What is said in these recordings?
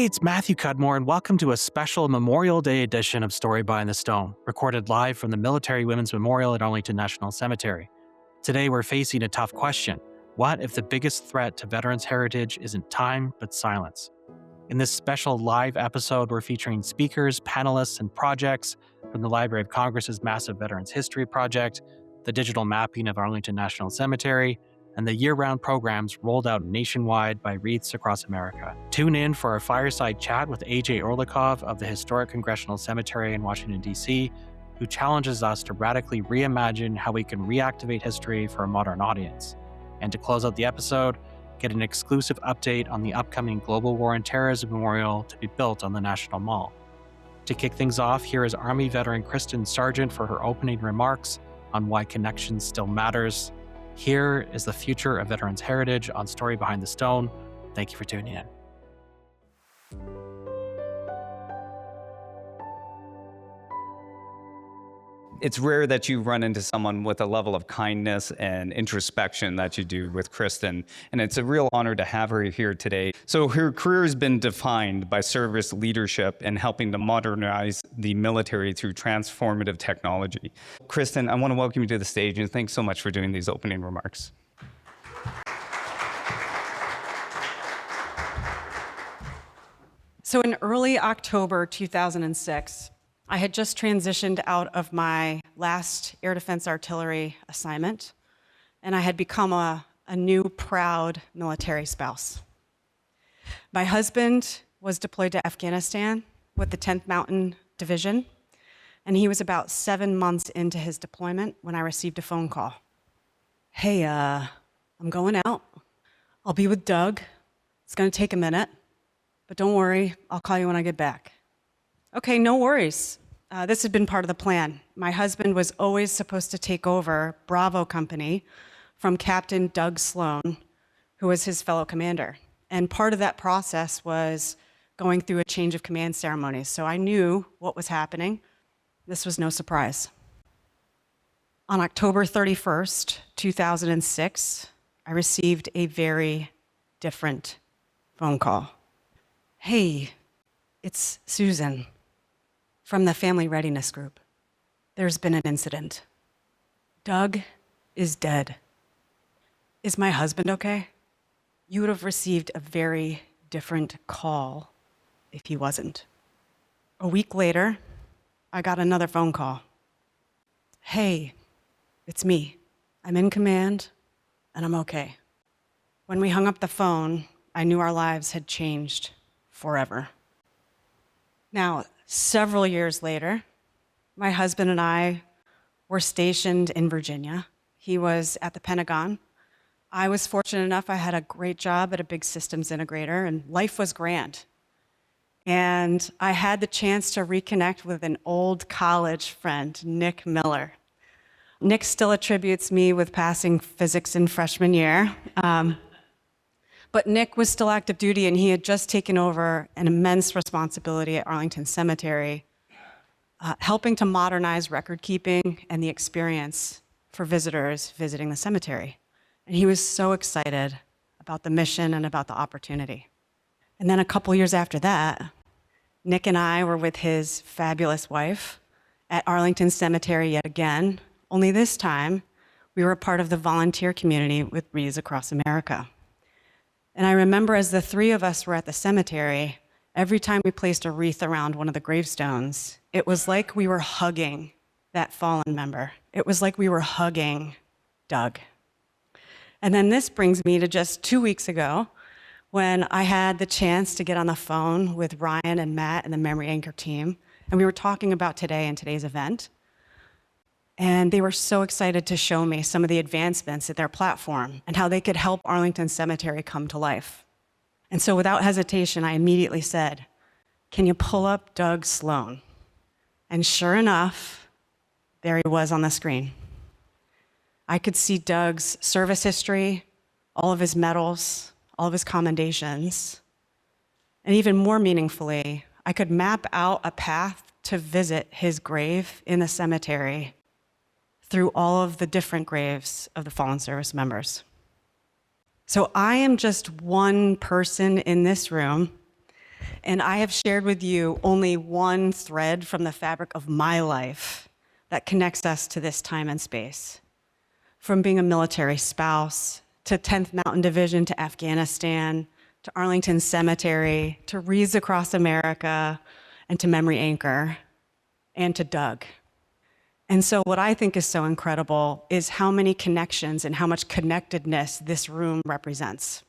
Hey, it's Matthew Cudmore, and welcome to a special Memorial Day edition of Story Behind the Stone, recorded live from the Military Women's Memorial at Arlington National Cemetery. Today, we're facing a tough question. What if the biggest threat to veterans' heritage isn't time, but silence? In this special live episode, we're featuring speakers, panelists, and projects from the Library of Congress's massive Veterans History Project, the digital mapping of Arlington National Cemetery, and the year-round programs rolled out nationwide by Wreaths Across America. Tune in for our fireside chat with A.J. Orlikov of the Historic Congressional Cemetery in Washington, D.C., who challenges us to radically reimagine how we can reactivate history for a modern audience. And to close out the episode, get an exclusive update on the upcoming Global War on Terrorism Memorial to be built on the National Mall. To kick things off, here is Army veteran Kristin Sargent for her opening remarks on why connection still matters. Here is the future of veterans' heritage on Story Behind the Stone. Thank you for tuning in. It's rare that you run into someone with a level of kindness and introspection that you do with Kristin, and it's a real honor to have her here today. So her career has been defined by service leadership and helping to modernize the military through transformative technology. Kristin, I want to welcome you to the stage, and thanks so much for doing these opening remarks. So in early October 2006, I had just transitioned out of my last air defense artillery assignment, and I had become a new proud military spouse. My husband was deployed to Afghanistan with the 10th Mountain Division, and he was about 7 months into his deployment when I received a phone call. Hey, I'm going out. I'll be with Doug. It's gonna take a minute, but don't worry, I'll call you when I get back. Okay, no worries. This had been part of the plan. My husband was always supposed to take over Bravo Company from Captain Doug Sloan, who was his fellow commander. And part of that process was going through a change of command ceremony. So I knew what was happening. This was no surprise. On October 31st, 2006, I received a very different phone call. Hey, it's Susan from the Family Readiness Group. There's been an incident. Doug is dead. Is my husband okay? You would have received a very different call if he wasn't. A week later, I got another phone call. Hey, it's me. I'm in command, and I'm okay. When we hung up the phone, I knew our lives had changed forever. Now, several years later, my husband and I were stationed in Virginia. He was at the Pentagon. I was fortunate enough, I had a great job at a big systems integrator, and life was grand. And I had the chance to reconnect with an old college friend, Nick Miller. Nick still attributes me with passing physics in freshman year. But Nick was still active duty, and he had just taken over an immense responsibility at Arlington Cemetery, helping to modernize record keeping and the experience for visitors visiting the cemetery. And he was so excited about the mission and about the opportunity. And then a couple years after that, Nick and I were with his fabulous wife at Arlington Cemetery yet again, only this time we were a part of the volunteer community with Wreaths Across America. And I remember as the three of us were at the cemetery, every time we placed a wreath around one of the gravestones, it was like we were hugging that fallen member. It was like we were hugging Doug. And then this brings me to just 2 weeks ago, when I had the chance to get on the phone with Ryan and Matt and the Memory Anchor team, and we were talking about today and today's event. And they were so excited to show me some of the advancements at their platform and how they could help Arlington Cemetery come to life. And so without hesitation, I immediately said, can you pull up Doug Sloan? And sure enough, there he was on the screen. I could see Doug's service history, all of his medals, all of his commendations, and even more meaningfully, I could map out a path to visit his grave in the cemetery through all of the different graves of the fallen service members. So I am just one person in this room And I have shared with you only one thread from the fabric of my life that connects us to this time and space. From being a military spouse, to 10th Mountain Division, to Afghanistan, to Arlington Cemetery, to Wreaths Across America, and to Memory Anchor, and to Doug. And so what I think is so incredible is how many connections and how much connectedness this room represents.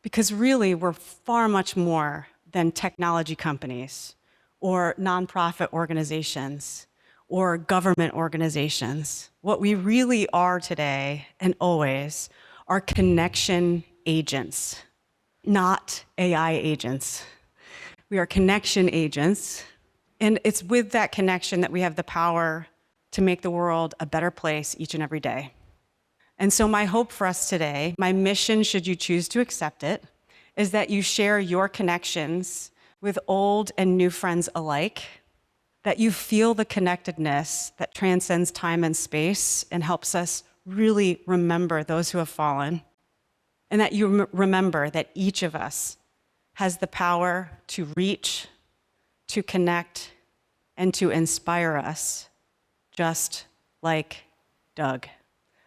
Because really, we're far much more than technology companies or nonprofit organizations or government organizations. What we really are today and always are connection agents, not AI agents. We are connection agents, and it's with that connection that we have the power to make the world a better place each and every day. And so my hope for us today, my mission, should you choose to accept it, is that you share your connections with old and new friends alike, that you feel the connectedness that transcends time and space and helps us really remember those who have fallen, and that you remember that each of us has the power to reach, to connect, and to inspire us, just like Doug.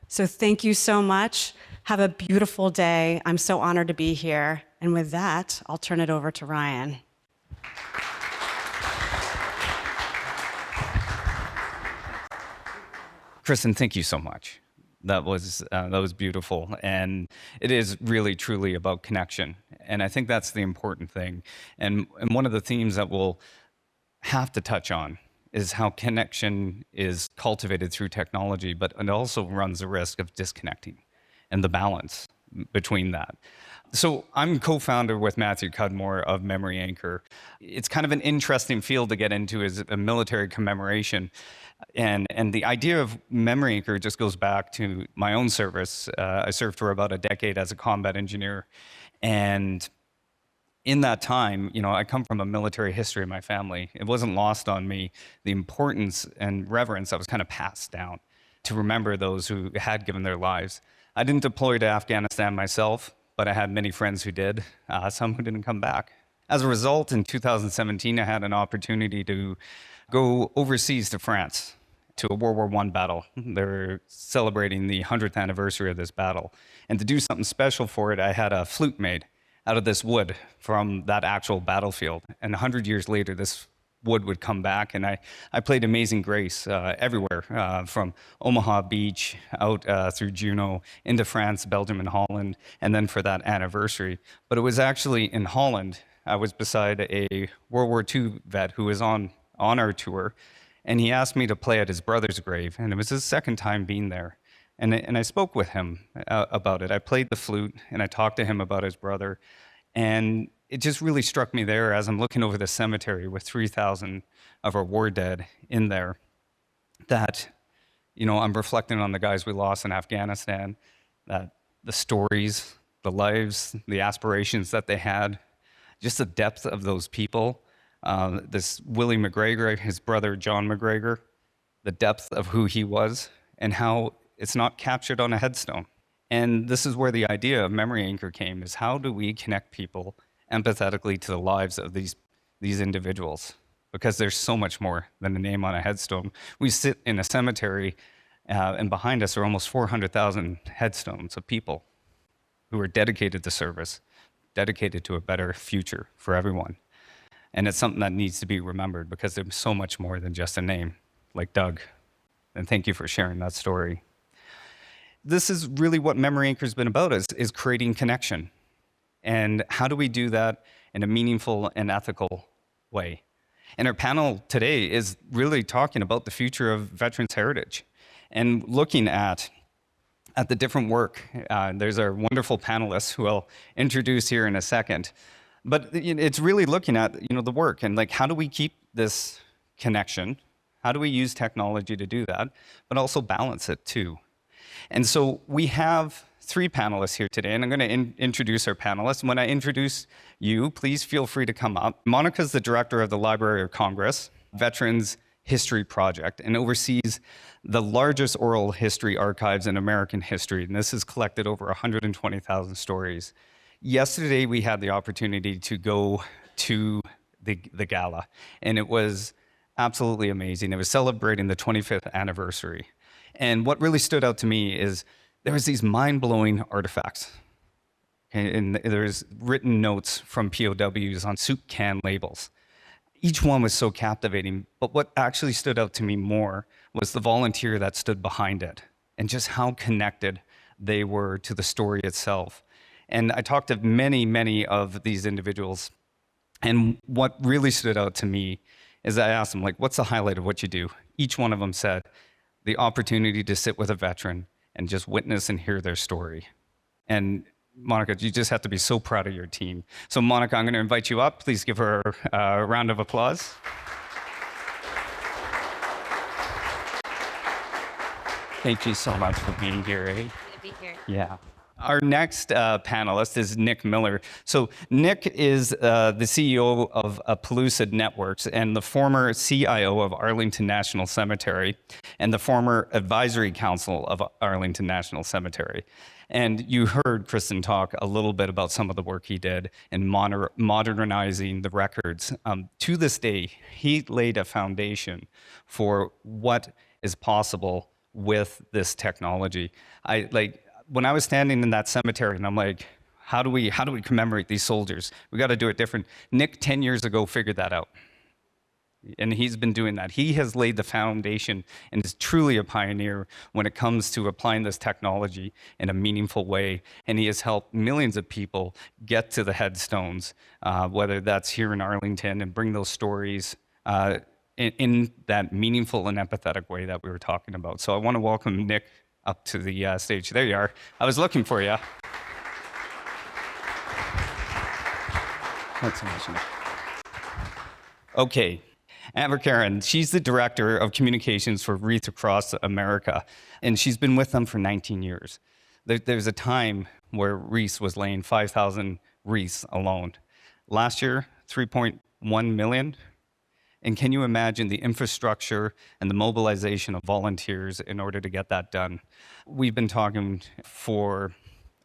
So thank you so much. Have a beautiful day. I'm so honored to be here. And with that, I'll turn it over to Ryan. Kristin, thank you so much. That was beautiful, and it is really truly about connection. And I think that's the important thing. And one of the themes that we'll have to touch on is how connection is cultivated through technology, but it also runs the risk of disconnecting and the balance between that. So I'm co-founder with Matthew Cudmore of Memory Anchor. It's kind of an interesting field to get into, as a military commemoration. And the idea of Memory Anchor just goes back to my own service. I served for about a decade as a combat engineer. And in that time, I come from a military history in my family. It wasn't lost on me, the importance and reverence that was kind of passed down to remember those who had given their lives. I didn't deploy to Afghanistan myself, but I had many friends who did, some who didn't come back. As a result, in 2017, I had an opportunity to go overseas to France to a World War I battle. They're celebrating the 100th anniversary of this battle. And to do something special for it, I had a flute made out of this wood from that actual battlefield. And 100 years later, this wood would come back, and I played Amazing Grace everywhere, from Omaha Beach out through Juneau into France, Belgium, and Holland, and then for that anniversary. But it was actually in Holland. I was beside a World War II vet who was on our tour, and he asked me to play at his brother's grave, and it was his second time being there. And I spoke with him about it. I played the flute, and I talked to him about his brother, and it just really struck me there as I'm looking over the cemetery with 3,000 of our war dead in there, that, I'm reflecting on the guys we lost in Afghanistan, that the stories, the lives, the aspirations that they had, just the depth of those people. This Willie McGregor, his brother John McGregor, the depth of who he was and how it's not captured on a headstone. And this is where the idea of Memory Anchor came, is how do we connect people empathetically to the lives of these individuals? Because there's so much more than a name on a headstone. We sit in a cemetery, and behind us are almost 400,000 headstones of people who are dedicated to service, dedicated to a better future for everyone. And it's something that needs to be remembered, because there's so much more than just a name, like Doug. And thank you for sharing that story. This is really what Memory Anchor's been about, is creating connection. And how do we do that in a meaningful and ethical way? And our panel today is really talking about the future of veterans' heritage and looking at the different work. There's our wonderful panelists who I'll introduce here in a second. But it's really looking at the work and how do we keep this connection? How do we use technology to do that, but also balance it too? And so we have three panelists here today, and I'm going to introduce our panelists. When I introduce you, please feel free to come up. Monica's the director of the Library of Congress Veterans History Project, and oversees the largest oral history archives in American history, and this has collected over 120,000 stories. Yesterday, we had the opportunity to go to the gala, and it was absolutely amazing. It was celebrating the 25th anniversary. And what really stood out to me is there was these mind-blowing artifacts. And there's written notes from POWs on soup can labels. Each one was so captivating, but what actually stood out to me more was the volunteer that stood behind it and just how connected they were to the story itself. And I talked to many of these individuals, and what really stood out to me is I asked them, like, what's the highlight of what you do? Each one of them said, the opportunity to sit with a veteran and just witness and hear their story. And Monica, you just have to be so proud of your team. So Monica, I'm going to invite you up. Please give her a round of applause. Thank you so much for being here. Good to be here. Yeah. Our next panelist is Nick Miller. So Nick is the CEO of Pellucid Networks and the former CIO of Arlington National Cemetery and the former advisory council of Arlington National Cemetery. And you heard Kristin talk a little bit about some of the work he did in modernizing the records. To this day, he laid a foundation for what is possible with this technology. When I was standing in that cemetery, and I'm like, how do we commemorate these soldiers? We got to do it different. Nick, 10 years ago, figured that out. And he's been doing that. He has laid the foundation and is truly a pioneer when it comes to applying this technology in a meaningful way. And he has helped millions of people get to the headstones, whether that's here in Arlington, and bring those stories in that meaningful and empathetic way that we were talking about. So I want to welcome Nick up to the stage. There you are. I was looking for you. Thanks so much, Nick. Okay. Amber Karen, she's the director of communications for Wreaths Across America, and she's been with them for 19 years. There's a time where Wreaths was laying 5,000 wreaths alone. Last year, 3.1 million. And can you imagine the infrastructure and the mobilization of volunteers in order to get that done? We've been talking for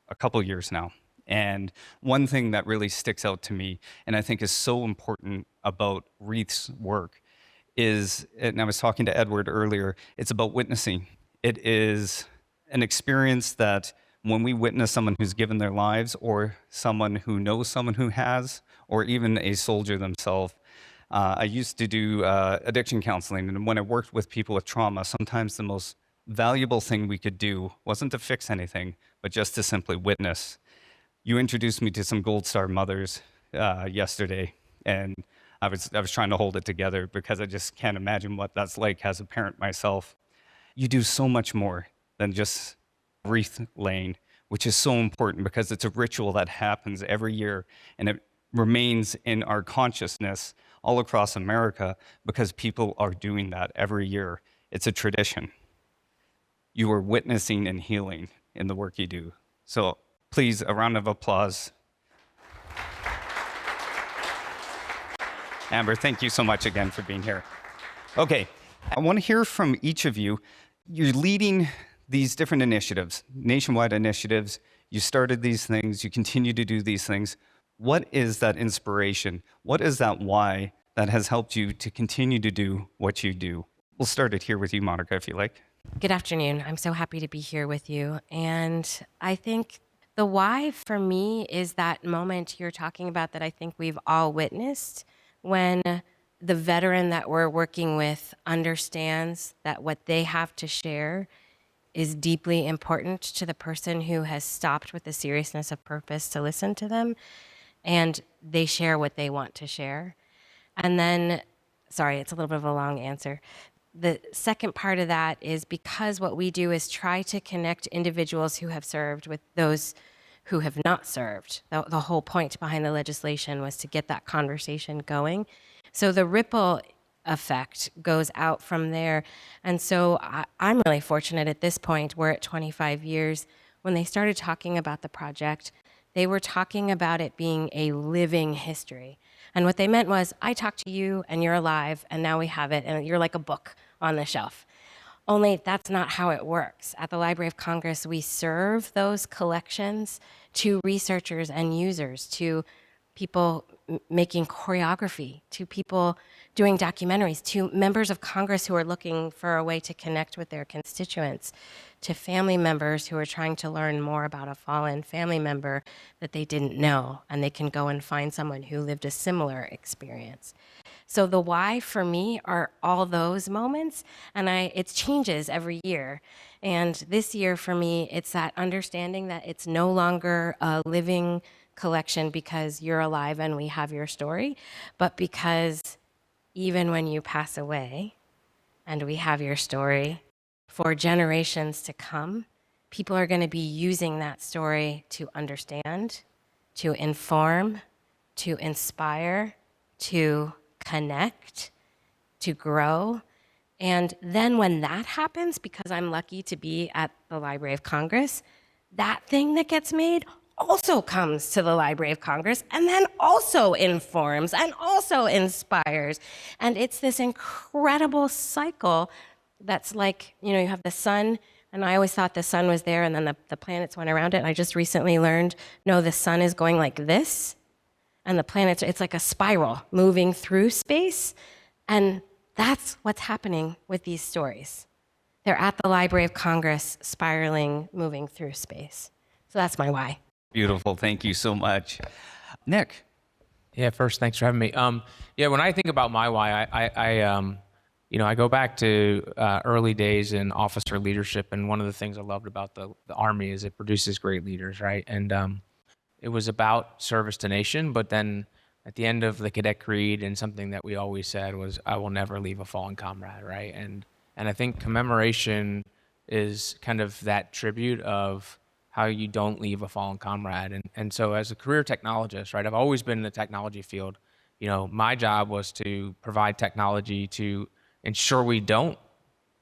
a couple years now. And one thing that really sticks out to me, and I think is so important about Wreaths' work, is, and I was talking to Edward earlier, it's about witnessing. It is an experience that when we witness someone who's given their lives, or someone who knows someone who has, or even a soldier themselves. I used to do addiction counseling, and when I worked with people with trauma, sometimes the most valuable thing we could do wasn't to fix anything, but just to simply witness. You introduced me to some Gold Star mothers yesterday, and I was trying to hold it together because I just can't imagine what that's like as a parent myself. You do so much more than just wreath laying, which is so important because it's a ritual that happens every year, and it remains in our consciousness all across America because people are doing that every year. It's a tradition. You are witnessing and healing in the work you do. So please, a round of applause. Amber, thank you so much again for being here. Okay, I want to hear from each of you. You're leading these different initiatives, nationwide initiatives. You started these things, you continue to do these things. What is that inspiration? What is that why that has helped you to continue to do what you do? We'll start it here with you, Monica, if you like. Good afternoon. I'm so happy to be here with you. And I think the why for me is that moment you're talking about that I think we've all witnessed when the veteran that we're working with understands that what they have to share is deeply important to the person who has stopped with the seriousness of purpose to listen to them, and they share what they want to share. And then, sorry, it's a little bit of a long answer. The second part of that is because what we do is try to connect individuals who have served with those who have not served. The whole point behind the legislation was to get that conversation going. So the ripple effect goes out from there. And so I'm really fortunate at this point, we're at 25 years. When they started talking about the project, they were talking about it being a living history. And what they meant was, I talked to you and you're alive and now we have it and you're like a book on the shelf. Only that's not how it works. At the Library of Congress, we serve those collections to researchers and users, to people making choreography, to people doing documentaries, to members of Congress who are looking for a way to connect with their constituents, to family members who are trying to learn more about a fallen family member that they didn't know, and they can go and find someone who lived a similar experience. So the why for me are all those moments, and it changes every year. And this year for me, it's that understanding that it's no longer a living collection because you're alive and we have your story, but because even when you pass away and we have your story, for generations to come, people are going to be using that story to understand, to inform, to inspire, to connect, to grow. And then when that happens, because I'm lucky to be at the Library of Congress, that thing that gets made also comes to the Library of Congress and then also informs and also inspires. And it's this incredible cycle that's like, you have the sun, and I always thought the sun was there and then the planets went around it. And I just recently learned, no, the sun is going like this, and the planets, it's like a spiral moving through space. And that's what's happening with these stories. They're at the Library of Congress, spiraling, moving through space. So that's my why. Beautiful. Thank you so much. Nick. Yeah, first, thanks for having me. When I think about my why, I go back to early days in officer leadership, and one of the things I loved about the Army is it produces great leaders, right? And it was about service to nation, but then at the end of the cadet creed, and something that we always said was, I will never leave a fallen comrade, right? And I think commemoration is kind of that tribute of how you don't leave a fallen comrade. And so as a career technologist, right, I've always been in the technology field. My job was to provide technology to ensure we don't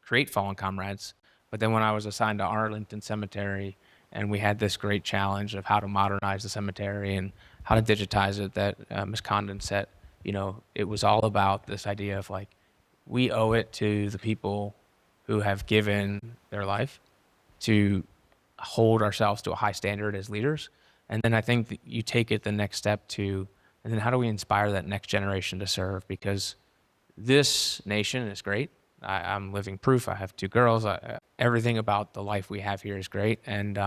create fallen comrades. But then when I was assigned to Arlington Cemetery, and we had this great challenge of how to modernize the cemetery and how to digitize it that Ms. Condon said, it was all about this idea of like, we owe it to the people who have given their life to hold ourselves to a high standard as leaders. And then I think that you take it the next step to, and then how do we inspire that next generation to serve? Because this nation is great. I'm living proof. I have 2 girls. Everything about the life we have here is great. And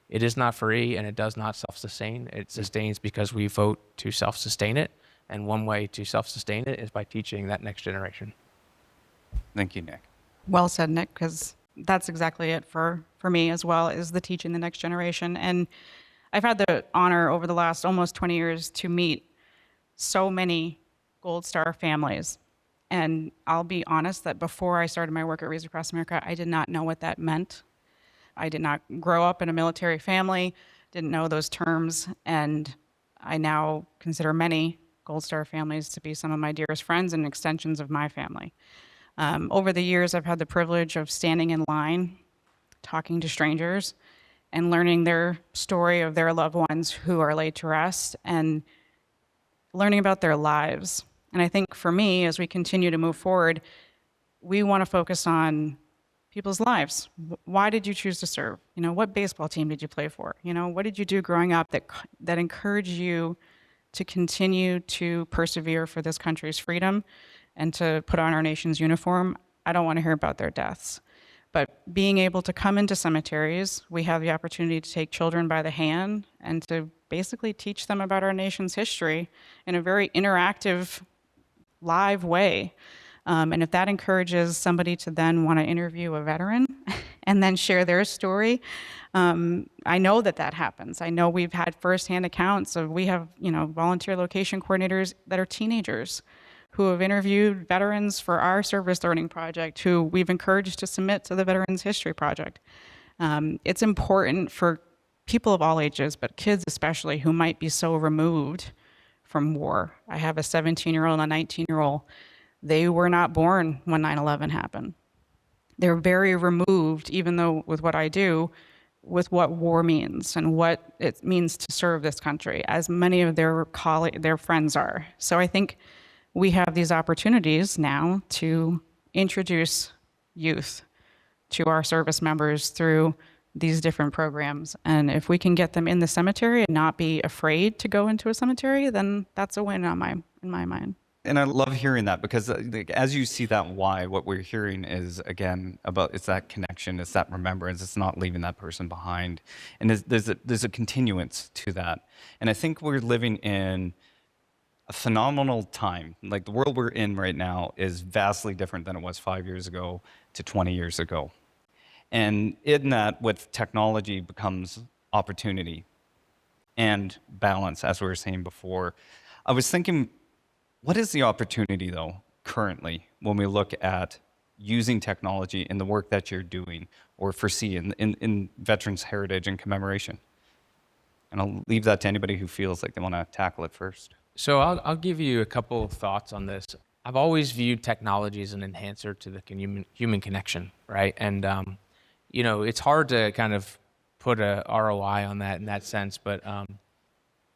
it is not free, and it does not self-sustain. It sustains because we vote to self-sustain it. And one way to self-sustain it is by teaching that next generation. Thank you, Nick. Well said, Nick, because that's exactly it for me as well, is the teaching the next generation. And I've had the honor over the last almost 20 years to meet so many Gold Star families. And I'll be honest that before I started my work at Wreaths Across America, I did not know what that meant. I did not grow up in a military family, didn't know those terms, and I now consider many Gold Star families to be some of my dearest friends and extensions of my family. Over the years, I've had the privilege of standing in line, talking to strangers, and learning their story of their loved ones who are laid to rest, and learning about their lives. And I think for me, as we continue to move forward, we want to focus on people's lives. Why did you choose to serve? What baseball team did you play for? What did you do growing up that encouraged you to continue to persevere for this country's freedom and to put on our nation's uniform? I don't want to hear about their deaths. But being able to come into cemeteries, we have the opportunity to take children by the hand and to basically teach them about our nation's history in a very interactive, live way. And if that encourages somebody to then want to interview a veteran and then share their story, I know that happens. I know we've had firsthand accounts of, we have, volunteer location coordinators that are teenagers who have interviewed veterans for our service learning project, who we've encouraged to submit to the Veterans History Project. It's important for people of all ages, but kids especially, who might be so removed from war. I have a 17-year-old and a 19-year-old. They were not born when 9/11 happened. They're very removed, even though with what I do, with what war means and what it means to serve this country, as many of their friends are. So I think we have these opportunities now to introduce youth to our service members through these different programs. And if we can get them in the cemetery and not be afraid to go into a cemetery, then that's a win in my mind. And I love hearing that because like, as you see that why, what we're hearing is, again, about it's that connection, it's that remembrance, it's not leaving that person behind. And there's a continuance to that. And I think we're living in a phenomenal time. Like the world we're in right now is vastly different than it was 5 years ago to 20 years ago. And in that, with technology becomes opportunity and balance, as we were saying before. I was thinking, what is the opportunity, though, currently, when we look at using technology in the work that you're doing or foresee in Veterans Heritage and commemoration? And I'll leave that to anybody who feels like they want to tackle it first. So I'll give you a couple of thoughts on this. I've always viewed technology as an enhancer to the human connection, right? And, it's hard to kind of put a ROI on that in that sense, but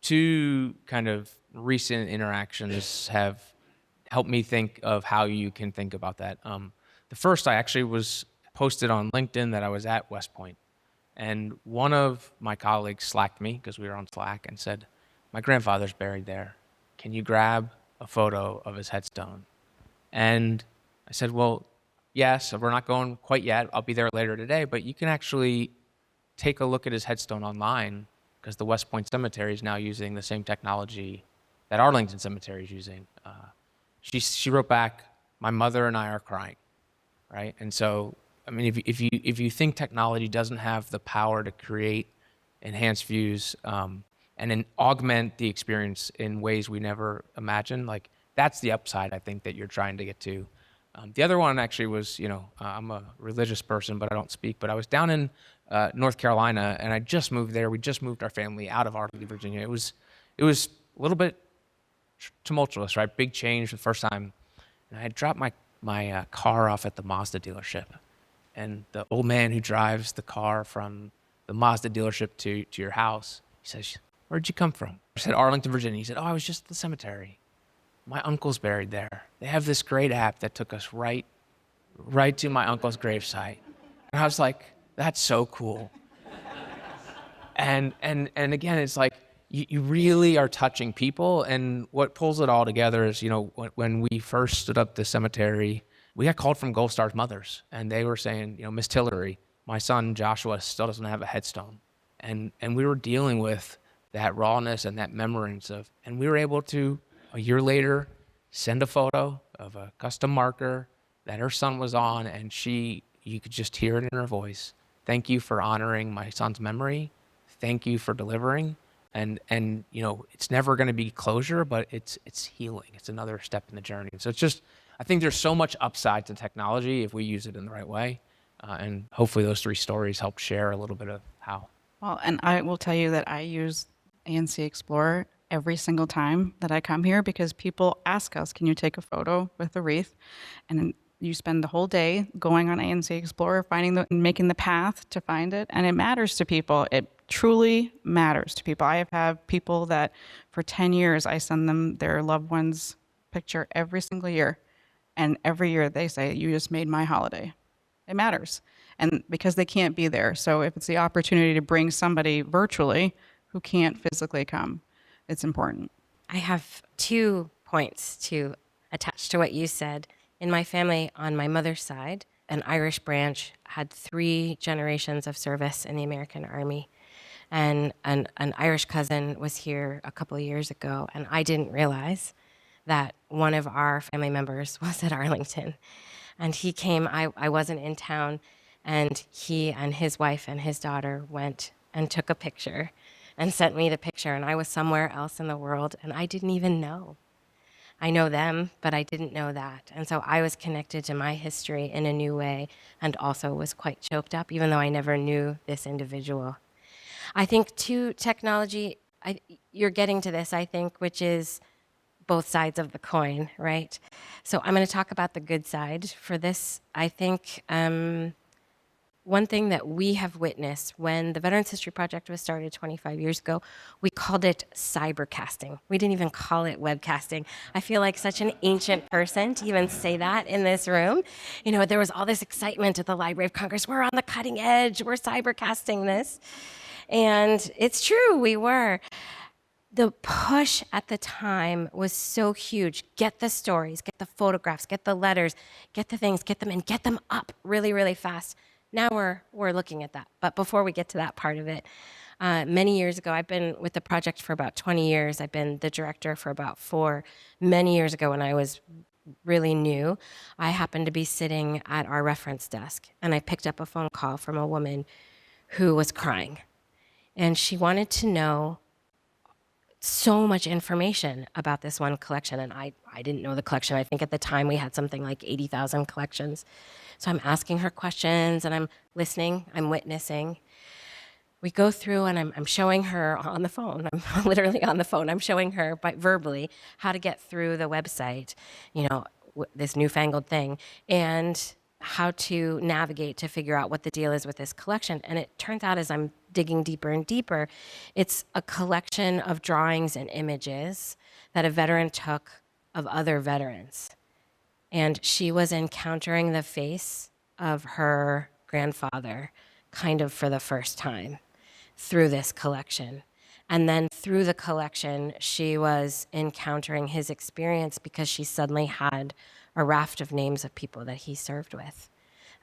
two kind of recent interactions have helped me think of how you can think about that. The first, I actually was posted on LinkedIn that I was at West Point, and one of my colleagues slacked me because we were on Slack and said, "My grandfather's buried there. Can you grab a photo of his headstone?" And I said, "Well, yes, we're not going quite yet. I'll be there later today, but you can actually take a look at his headstone online because the West Point Cemetery is now using the same technology that Arlington Cemetery is using." She wrote back, "My mother and I are crying," right? And so, I mean, if you think technology doesn't have the power to create enhanced views and then augment the experience in ways we never imagined, like that's the upside I think that you're trying to get to. The other one actually was, I'm a religious person, but I don't speak. But I was down in North Carolina, and I just moved there. We just moved our family out of Arlington, Virginia. It was a little bit tumultuous, right? Big change the first time. And I had dropped my car off at the Mazda dealership. And the old man who drives the car from the Mazda dealership to your house, he says, "Where'd you come from?" I said, "Arlington, Virginia." He said, "Oh, I was just at the cemetery. My uncle's buried there. They have this great app that took us right to my uncle's gravesite." And I was like, "That's so cool." And again, it's like you really are touching people. And what pulls it all together is, when we first stood up the cemetery, we got called from Gold Star's mothers, and they were saying, "Miss Tillery, my son Joshua still doesn't have a headstone." And we were dealing with that rawness and that remembrance and we were able to, a year later, send a photo of a custom marker that her son was on, and you could just hear it in her voice. "Thank you for honoring my son's memory. Thank you for delivering." And it's never going to be closure, but it's healing. It's another step in the journey. So it's just, I think there's so much upside to technology if we use it in the right way. And hopefully those three stories help share a little bit of how. Well, and I will tell you that I use ANC Explorer every single time that I come here because people ask us, "Can you take a photo with a wreath?" And you spend the whole day going on ANC Explorer, making the path to find it, and it matters to people. It truly matters to people. I have had people that for 10 years, I send them their loved one's picture every single year, and every year they say, "You just made my holiday." It matters, and because they can't be there. So if it's the opportunity to bring somebody virtually who can't physically come, it's important. I have 2 points to attach to what you said. In my family, on my mother's side, an Irish branch had 3 generations of service in the American Army. And an Irish cousin was here a couple of years ago, and I didn't realize that one of our family members was at Arlington. And he came, I wasn't in town, and he and his wife and his daughter went and took a picture and sent me the picture, and I was somewhere else in the world, and I didn't even know. I know them, but I didn't know that. And so I was connected to my history in a new way, and also was quite choked up, even though I never knew this individual. I think, too, technology, you're getting to this, I think, which is both sides of the coin, right? So I'm going to talk about the good side for this. I think One thing that we have witnessed when the Veterans History Project was started 25 years ago, we called it cybercasting. We didn't even call it webcasting. I feel like such an ancient person to even say that in this room. You know, there was all this excitement at the Library of Congress. We're on the cutting edge. We're cybercasting this. And it's true, we were. The push at the time was so huge. Get the stories, get the photographs, get the letters, get the things, get them in, get them up really, really fast. Now we're looking at that. But before we get to that part of it, many years ago, I've been with the project for about 20 years. I've been the director for about 4. Many years ago when I was really new, I happened to be sitting at our reference desk, and I picked up a phone call from a woman who was crying. And she wanted to know so much information about this one collection, and I didn't know the collection. I think at the time we had something like 80,000 collections. So I'm asking her questions, and I'm listening, I'm witnessing. We go through, and I'm showing her on the phone. I'm literally on the phone. I'm showing her verbally how to get through the website, you know, this newfangled thing, and how to navigate to figure out what the deal is with this collection. And it turns out, as I'm digging deeper and deeper, it's a collection of drawings and images that a veteran took of other veterans. And she was encountering the face of her grandfather kind of for the first time through this collection. And then through the collection, she was encountering his experience because she suddenly had a raft of names of people that he served with.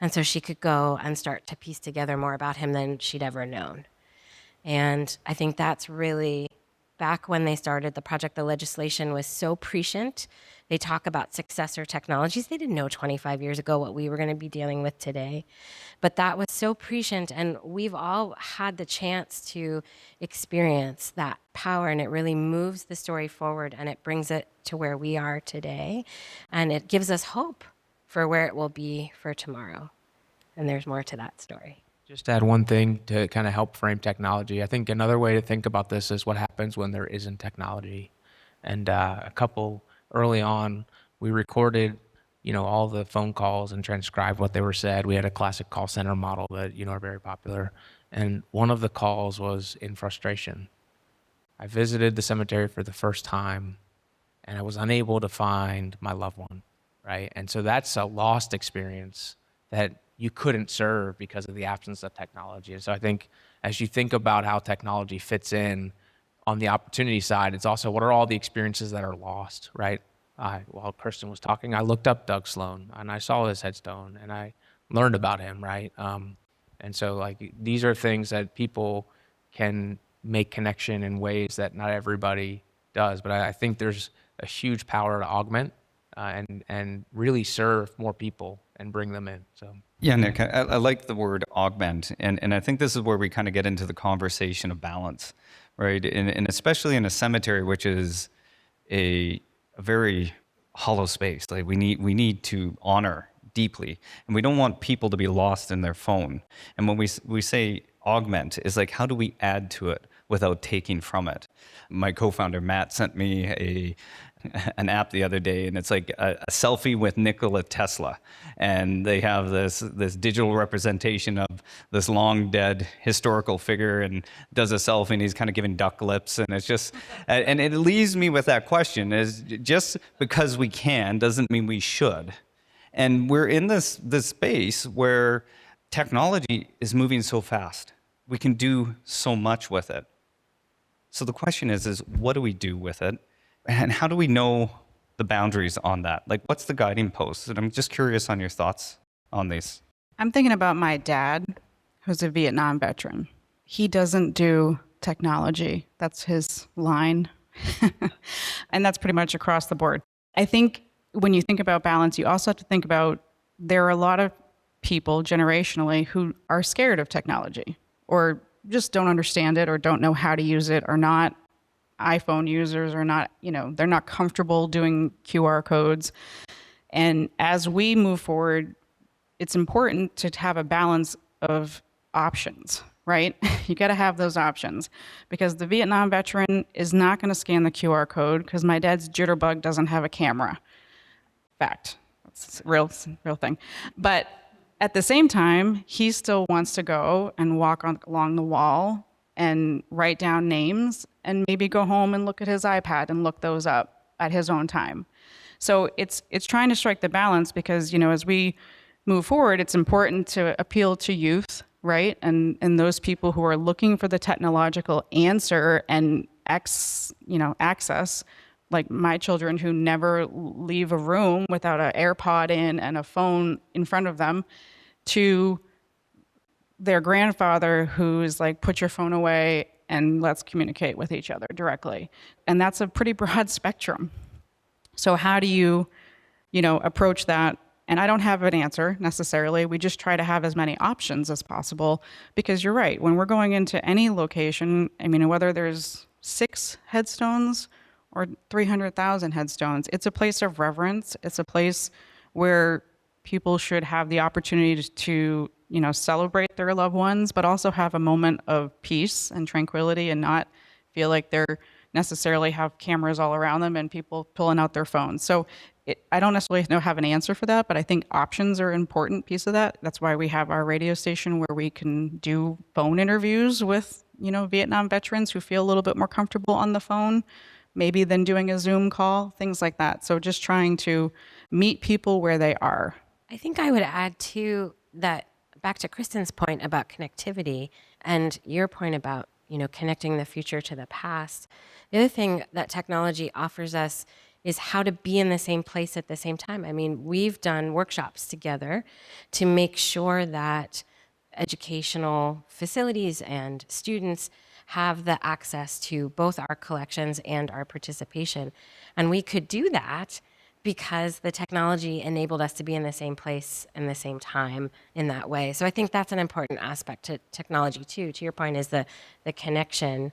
And so she could go and start to piece together more about him than she'd ever known. And I think that's really, back when they started the project, the legislation was so prescient. They talk about successor technologies. They didn't know 25 years ago what we were going to be dealing with today. But that was so prescient, and we've all had the chance to experience that power, and it really moves the story forward, and it brings it to where we are today, and it gives us hope for where it will be for tomorrow. And there's more to that story. Just to add one thing to kind of help frame technology. I think another way to think about this is what happens when there isn't technology. And a couple early on, we recorded, you know, all the phone calls and transcribed what they were said. We had a classic call center model that, you know, are very popular. And one of the calls was in frustration. I visited the cemetery for the first time, and I was unable to find my loved one, right? And so that's a lost experience that you couldn't serve because of the absence of technology. And so I think as you think about how technology fits in on the opportunity side, it's also what are all the experiences that are lost, right? While Kristin was talking, I looked up Doug Sloan, and I saw his headstone, and I learned about him, right? And so like these are things that people can make connection in ways that not everybody does. But I think there's a huge power to augment and really serve more people and bring them in. So yeah, Nick, I like the word augment, and I think this is where we kind of get into the conversation of balance, right? And especially in a cemetery, which is a very hollow space. Like we need to honor deeply, and we don't want people to be lost in their phone. And when we say augment, is like how do we add to it without taking from it? My co-founder Matt sent me an app the other day, and it's like a selfie with Nikola Tesla, and they have this digital representation of this long dead historical figure, and does a selfie, and he's kind of giving duck lips, and it's just, and it leaves me with that question: is just because we can doesn't mean we should. And we're in this space where technology is moving so fast. We can do so much with it. So the question is what do we do with it? And how do we know the boundaries on that? Like, what's the guiding post? And I'm just curious on your thoughts on these. I'm thinking about my dad, who's a Vietnam veteran. He doesn't do technology. That's his line. And that's pretty much across the board. I think when you think about balance, you also have to think about there are a lot of people generationally who are scared of technology or just don't understand it or don't know how to use it or not iPhone users or not, they're not comfortable doing QR codes. And as we move forward, it's important to have a balance of options, right? You got to have those options because the Vietnam veteran is not going to scan the QR code because my dad's jitterbug doesn't have a camera. Fact. It's a real thing. But at the same time, he still wants to go and walk along the wall and write down names and maybe go home and look at his iPad and look those up at his own time. So it's trying to strike the balance because, as we move forward, it's important to appeal to youth, right? And those people who are looking for the technological answer and access, like my children who never leave a room without an AirPod in and a phone in front of them, to their grandfather who's like, put your phone away and let's communicate with each other directly. And that's a pretty broad spectrum. So how do you, approach that? And I don't have an answer necessarily. We just try to have as many options as possible because you're right. When we're going into any location, whether there's 6 headstones or 300,000 headstones, it's a place of reverence. It's a place where people should have the opportunity to, celebrate their loved ones, but also have a moment of peace and tranquility and not feel like they're necessarily have cameras all around them and people pulling out their phones. So I don't necessarily have an answer for that, but I think options are an important piece of that. That's why we have our radio station where we can do phone interviews with, Vietnam veterans who feel a little bit more comfortable on the phone, maybe than doing a Zoom call, things like that. So just trying to meet people where they are. I think I would add too that back to Kristin's point about connectivity and your point about, connecting the future to the past. The other thing that technology offers us is how to be in the same place at the same time. We've done workshops together to make sure that educational facilities and students have the access to both our collections and our participation. And we could do that because the technology enabled us to be in the same place and the same time in that way. So I think that's an important aspect to technology too. To your point is the connection.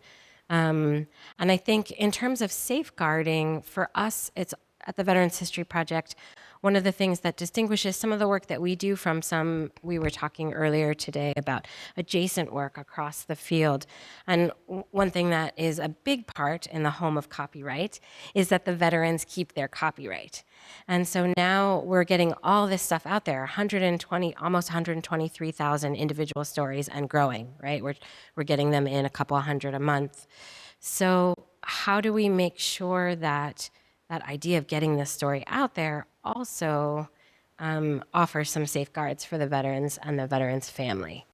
And I think in terms of safeguarding, for us, it's at the Veterans History Project, one of the things that distinguishes some of the work that we do from we were talking earlier today about adjacent work across the field. And one thing that is a big part in the home of copyright is that the veterans keep their copyright. And so now we're getting all this stuff out there, almost 123,000 individual stories and growing, right? We're getting them in a couple hundred a month. So how do we make sure that that idea of getting this story out there also offers some safeguards for the veterans and the veterans' family?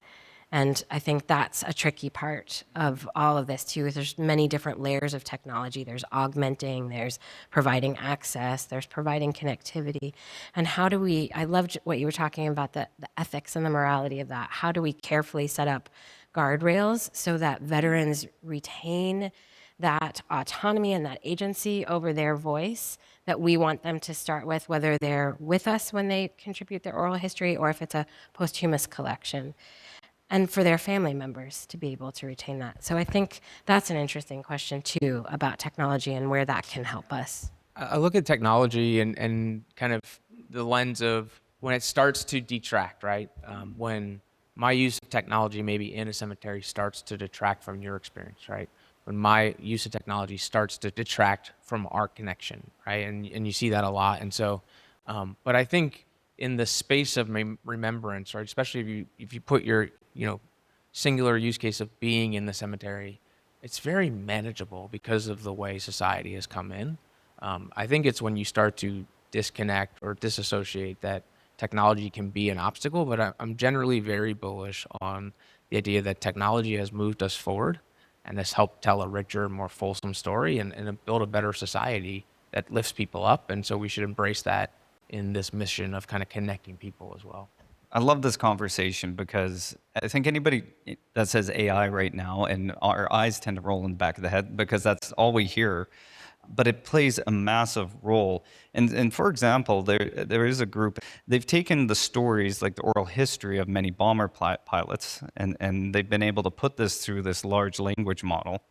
And I think that's a tricky part of all of this too. There's many different layers of technology. There's augmenting, there's providing access, there's providing connectivity. And I loved what you were talking about, the ethics and the morality of that. How do we carefully set up guardrails so that veterans retain that autonomy and that agency over their voice that we want them to start with, whether they're with us when they contribute their oral history or if it's a posthumous collection, and for their family members to be able to retain that. So I think that's an interesting question too about technology and where that can help us. I look at technology and kind of the lens of when it starts to detract, right? When my use of technology maybe in a cemetery starts to detract from your experience, right? When my use of technology starts to detract from our connection, right? And you see that a lot. And so, but I think in the space of remembrance, right, especially if you put your singular use case of being in the cemetery, it's very manageable because of the way society has come in. I think it's when you start to disconnect or disassociate that technology can be an obstacle, but I'm generally very bullish on the idea that technology has moved us forward and has helped tell a richer, more fulsome story and build a better society that lifts people up. And so we should embrace that in this mission of kind of connecting people as well. I love this conversation because I think anybody that says AI right now, and our eyes tend to roll in the back of the head because that's all we hear, but it plays a massive role. And for example, there is a group, they've taken the stories, like the oral history of many bomber pilots, and they've been able to put this through this large language model.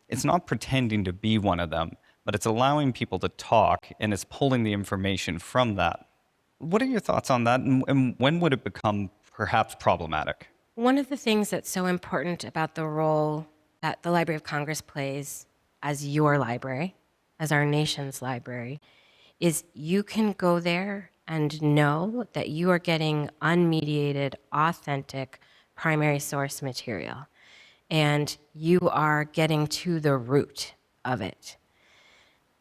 It's not pretending to be one of them, but it's allowing people to talk, and it's pulling the information from that. What are your thoughts on that, and when would it become perhaps problematic? One of the things that's so important about the role that the Library of Congress plays as your library, as our nation's library, is you can go there and know that you are getting unmediated, authentic primary source material. And you are getting to the root of it.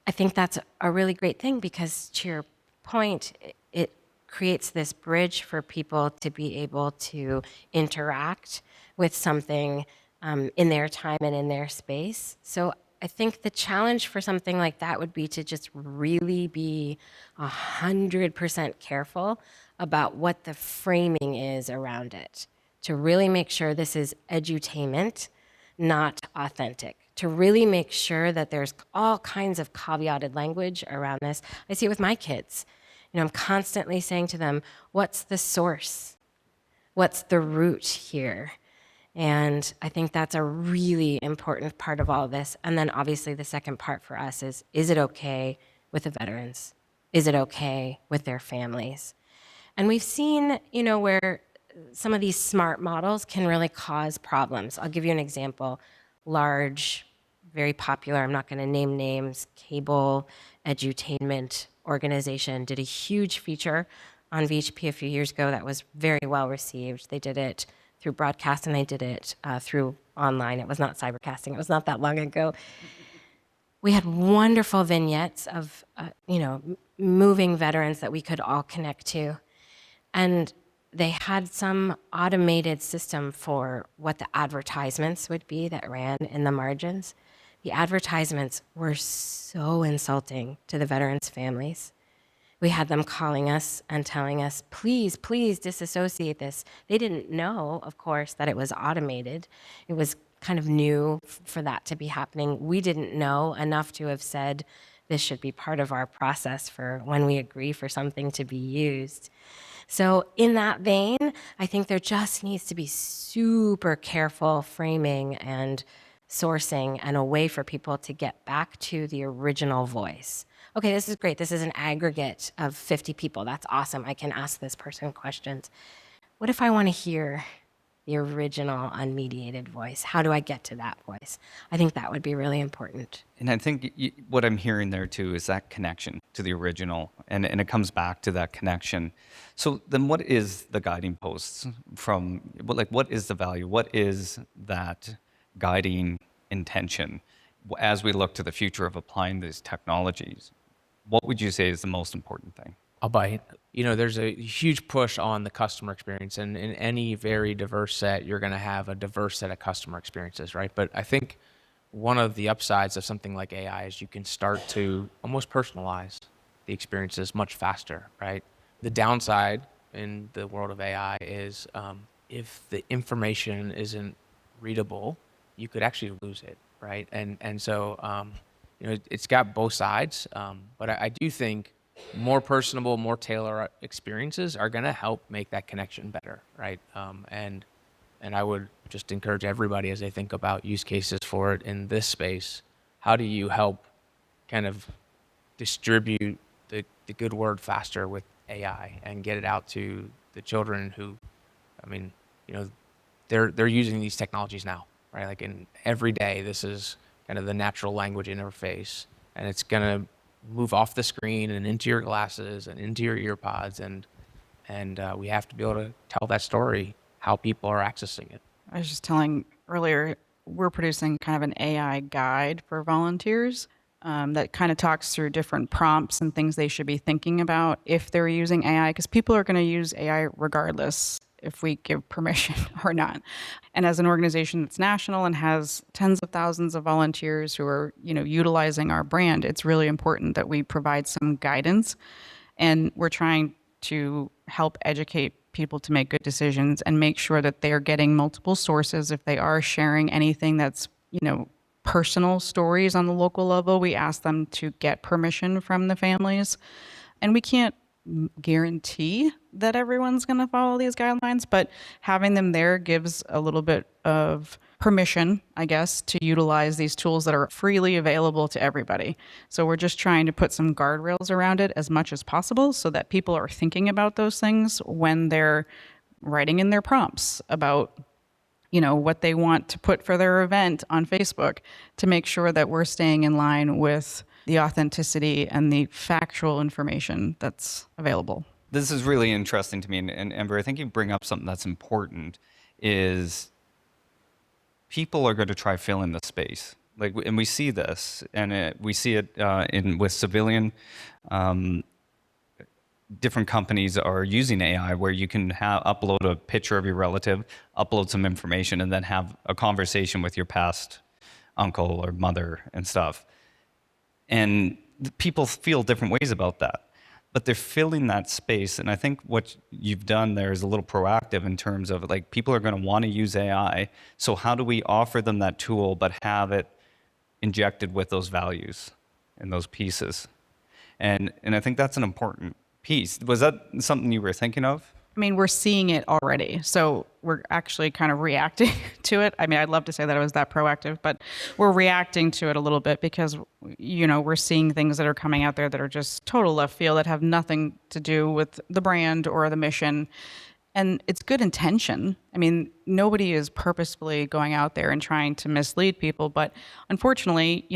I think that's a really great thing because, to your point, it creates this bridge for people to be able to interact with something in their time and in their space. So I think the challenge for something like that would be to just really be 100% careful about what the framing is around it, to really make sure this is edutainment, not authentic, to really make sure that there's all kinds of caveated language around this. I see it with my kids. I'm constantly saying to them, what's the source? What's the root here? And I think that's a really important part of all this. And then obviously the second part for us is it okay with the veterans? Is it okay with their families? And we've seen, where some of these smart models can really cause problems. I'll give you an example. Large, very popular, I'm not going to name names, cable edutainment organization did a huge feature on VHP a few years ago that was very well received. They did it through broadcast and they did it through online. It was not cybercasting. It was not that long ago. We had wonderful vignettes of, moving veterans that we could all connect to. And they had some automated system for what the advertisements would be that ran in the margins. The advertisements were so insulting to the veterans' families. We had them calling us and telling us, please, please disassociate this. They didn't know, of course, that it was automated. It was kind of new for that to be happening. We didn't know enough to have said this should be part of our process for when we agree for something to be used. So in that vein, I think there just needs to be super careful framing and sourcing and a way for people to get back to the original voice. Okay, this is great. This is an aggregate of 50 people. That's awesome. I can ask this person questions. What if I want to hear the original unmediated voice? How do I get to that voice? I think that would be really important. And I think what I'm hearing there too is that connection to the original, and it comes back to that connection. So then what is the guiding posts from, what is the value? What is that guiding intention as we look to the future of applying these technologies? What would you say is the most important thing? I'll bite. There's a huge push on the customer experience, and in any very diverse set, you're going to have a diverse set of customer experiences, right? But I think one of the upsides of something like AI is you can start to almost personalize the experiences much faster, right? The downside in the world of AI is if the information isn't readable, you could actually lose it, right? And so it's got both sides, but I do think more personable, more tailored experiences are going to help make that connection better, right? And I would just encourage everybody as they think about use cases for it in this space, how do you help kind of distribute the good word faster with AI and get it out to the children who, they're using these technologies now, right? Like in every day, this is kind of the natural language interface, and it's going to move off the screen and into your glasses and into your ear pods, and we have to be able to tell that story, how people are accessing it. I was just telling earlier, we're producing kind of an AI guide for volunteers that kind of talks through different prompts and things they should be thinking about if they're using AI, because people are going to use AI regardless if we give permission or not. And as an organization that's national and has tens of thousands of volunteers who are, utilizing our brand, it's really important that we provide some guidance. And we're trying to help educate people to make good decisions and make sure that they are getting multiple sources. If they are sharing anything that's, personal stories on the local level, we ask them to get permission from the families. And we can't guarantee that everyone's going to follow these guidelines, but having them there gives a little bit of permission, I guess, to utilize these tools that are freely available to everybody. So we're just trying to put some guardrails around it as much as possible so that people are thinking about those things when they're writing in their prompts about what they want to put for their event on Facebook, to make sure that we're staying in line with the authenticity and the factual information that's available. This is really interesting to me, and Amber, I think you bring up something that's important, is people are going to try fill in the space. Like, and we see this, and we see it with civilian. Different companies are using AI where you can upload a picture of your relative, upload some information, and then have a conversation with your past uncle or mother and stuff. And people feel different ways about that, but they're filling that space. And I think what you've done there is a little proactive in terms of, like, people are going to want to use AI. So how do we offer them that tool, but have it injected with those values and those pieces? And I think that's an important piece. Was that something you were thinking of? I mean, we're seeing it already. So we're actually kind of reacting to it. I mean, I'd love to say that I was that proactive, but we're reacting to it a little bit because, we're seeing things that are coming out there that are just total left field, that have nothing to do with the brand or the mission. And it's good intention. I mean, nobody is purposefully going out there and trying to mislead people, but unfortunately,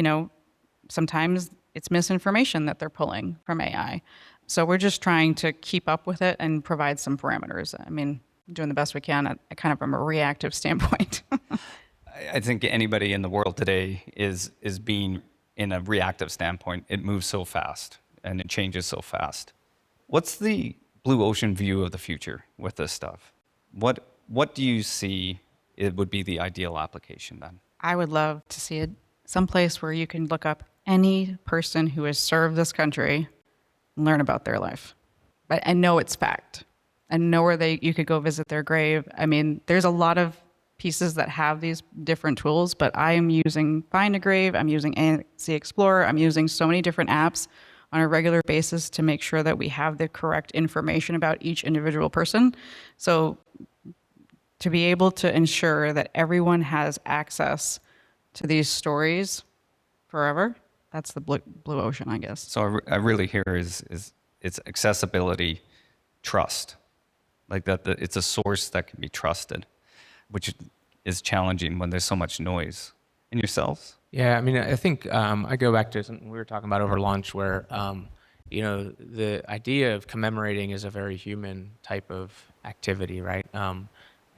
sometimes it's misinformation that they're pulling from AI. So we're just trying to keep up with it and provide some parameters. I mean, doing the best we can at kind of from a reactive standpoint. I think anybody in the world today is being in a reactive standpoint. It moves so fast and it changes so fast. What's the blue ocean view of the future with this stuff? What do you see it would be the ideal application then? I would love to see it someplace where you can look up any person who has served this country, learn about their life, but and know it's fact, and know where you could go visit their grave. I mean, there's a lot of pieces that have these different tools, but I am using Find a Grave, I'm using ANC Explorer, I'm using so many different apps on a regular basis to make sure that we have the correct information about each individual person. So to be able to ensure that everyone has access to these stories forever, that's the blue ocean, I guess. So I really hear is it's accessibility, trust, like that. It's a source that can be trusted, which is challenging when there's so much noise. And yourselves? Yeah, I mean, I think I go back to something we were talking about over lunch, where the idea of commemorating is a very human type of activity, right?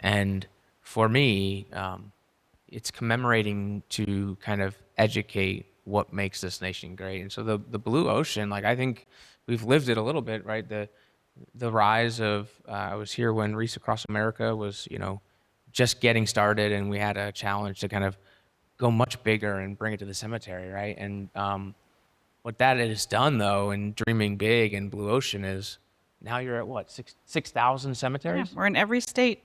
And for me, it's commemorating to kind of educate what makes this nation great. And so the blue ocean, like, I think we've lived it a little bit, right? The rise of I was here when Wreaths Across America was, just getting started, and we had a challenge to kind of go much bigger and bring it to the cemetery, right? And what that has done, though, in dreaming big and blue ocean, is now you're at what, 6,000 cemeteries? Yeah, we're in every state.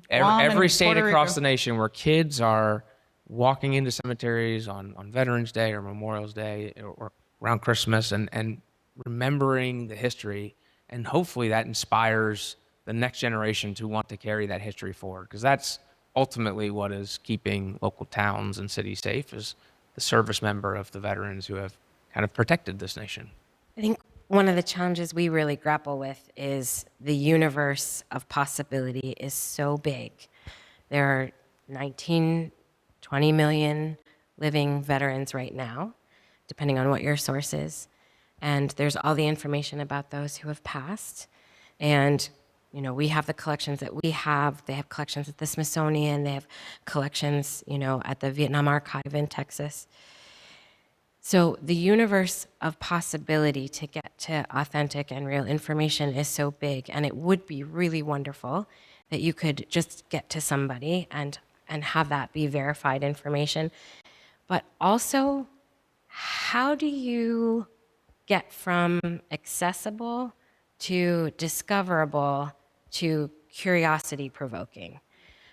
Every state across the nation, where kids are walking into cemeteries on Veterans Day or Memorial Day or around Christmas and remembering the history, and hopefully that inspires the next generation to want to carry that history forward, because that's ultimately what is keeping local towns and cities safe, is the service member of the veterans who have kind of protected this nation. I think one of the challenges we really grapple with is the universe of possibility is so big. There are 19, 20 million living veterans right now, depending on what your source is. And there's all the information about those who have passed. And we have the collections that we have. They have collections at the Smithsonian. They have collections, at the Vietnam Archive in Texas. So the universe of possibility to get to authentic and real information is so big, and it would be really wonderful that you could just get to somebody and have that be verified information. But also, how do you get from accessible to discoverable to curiosity provoking?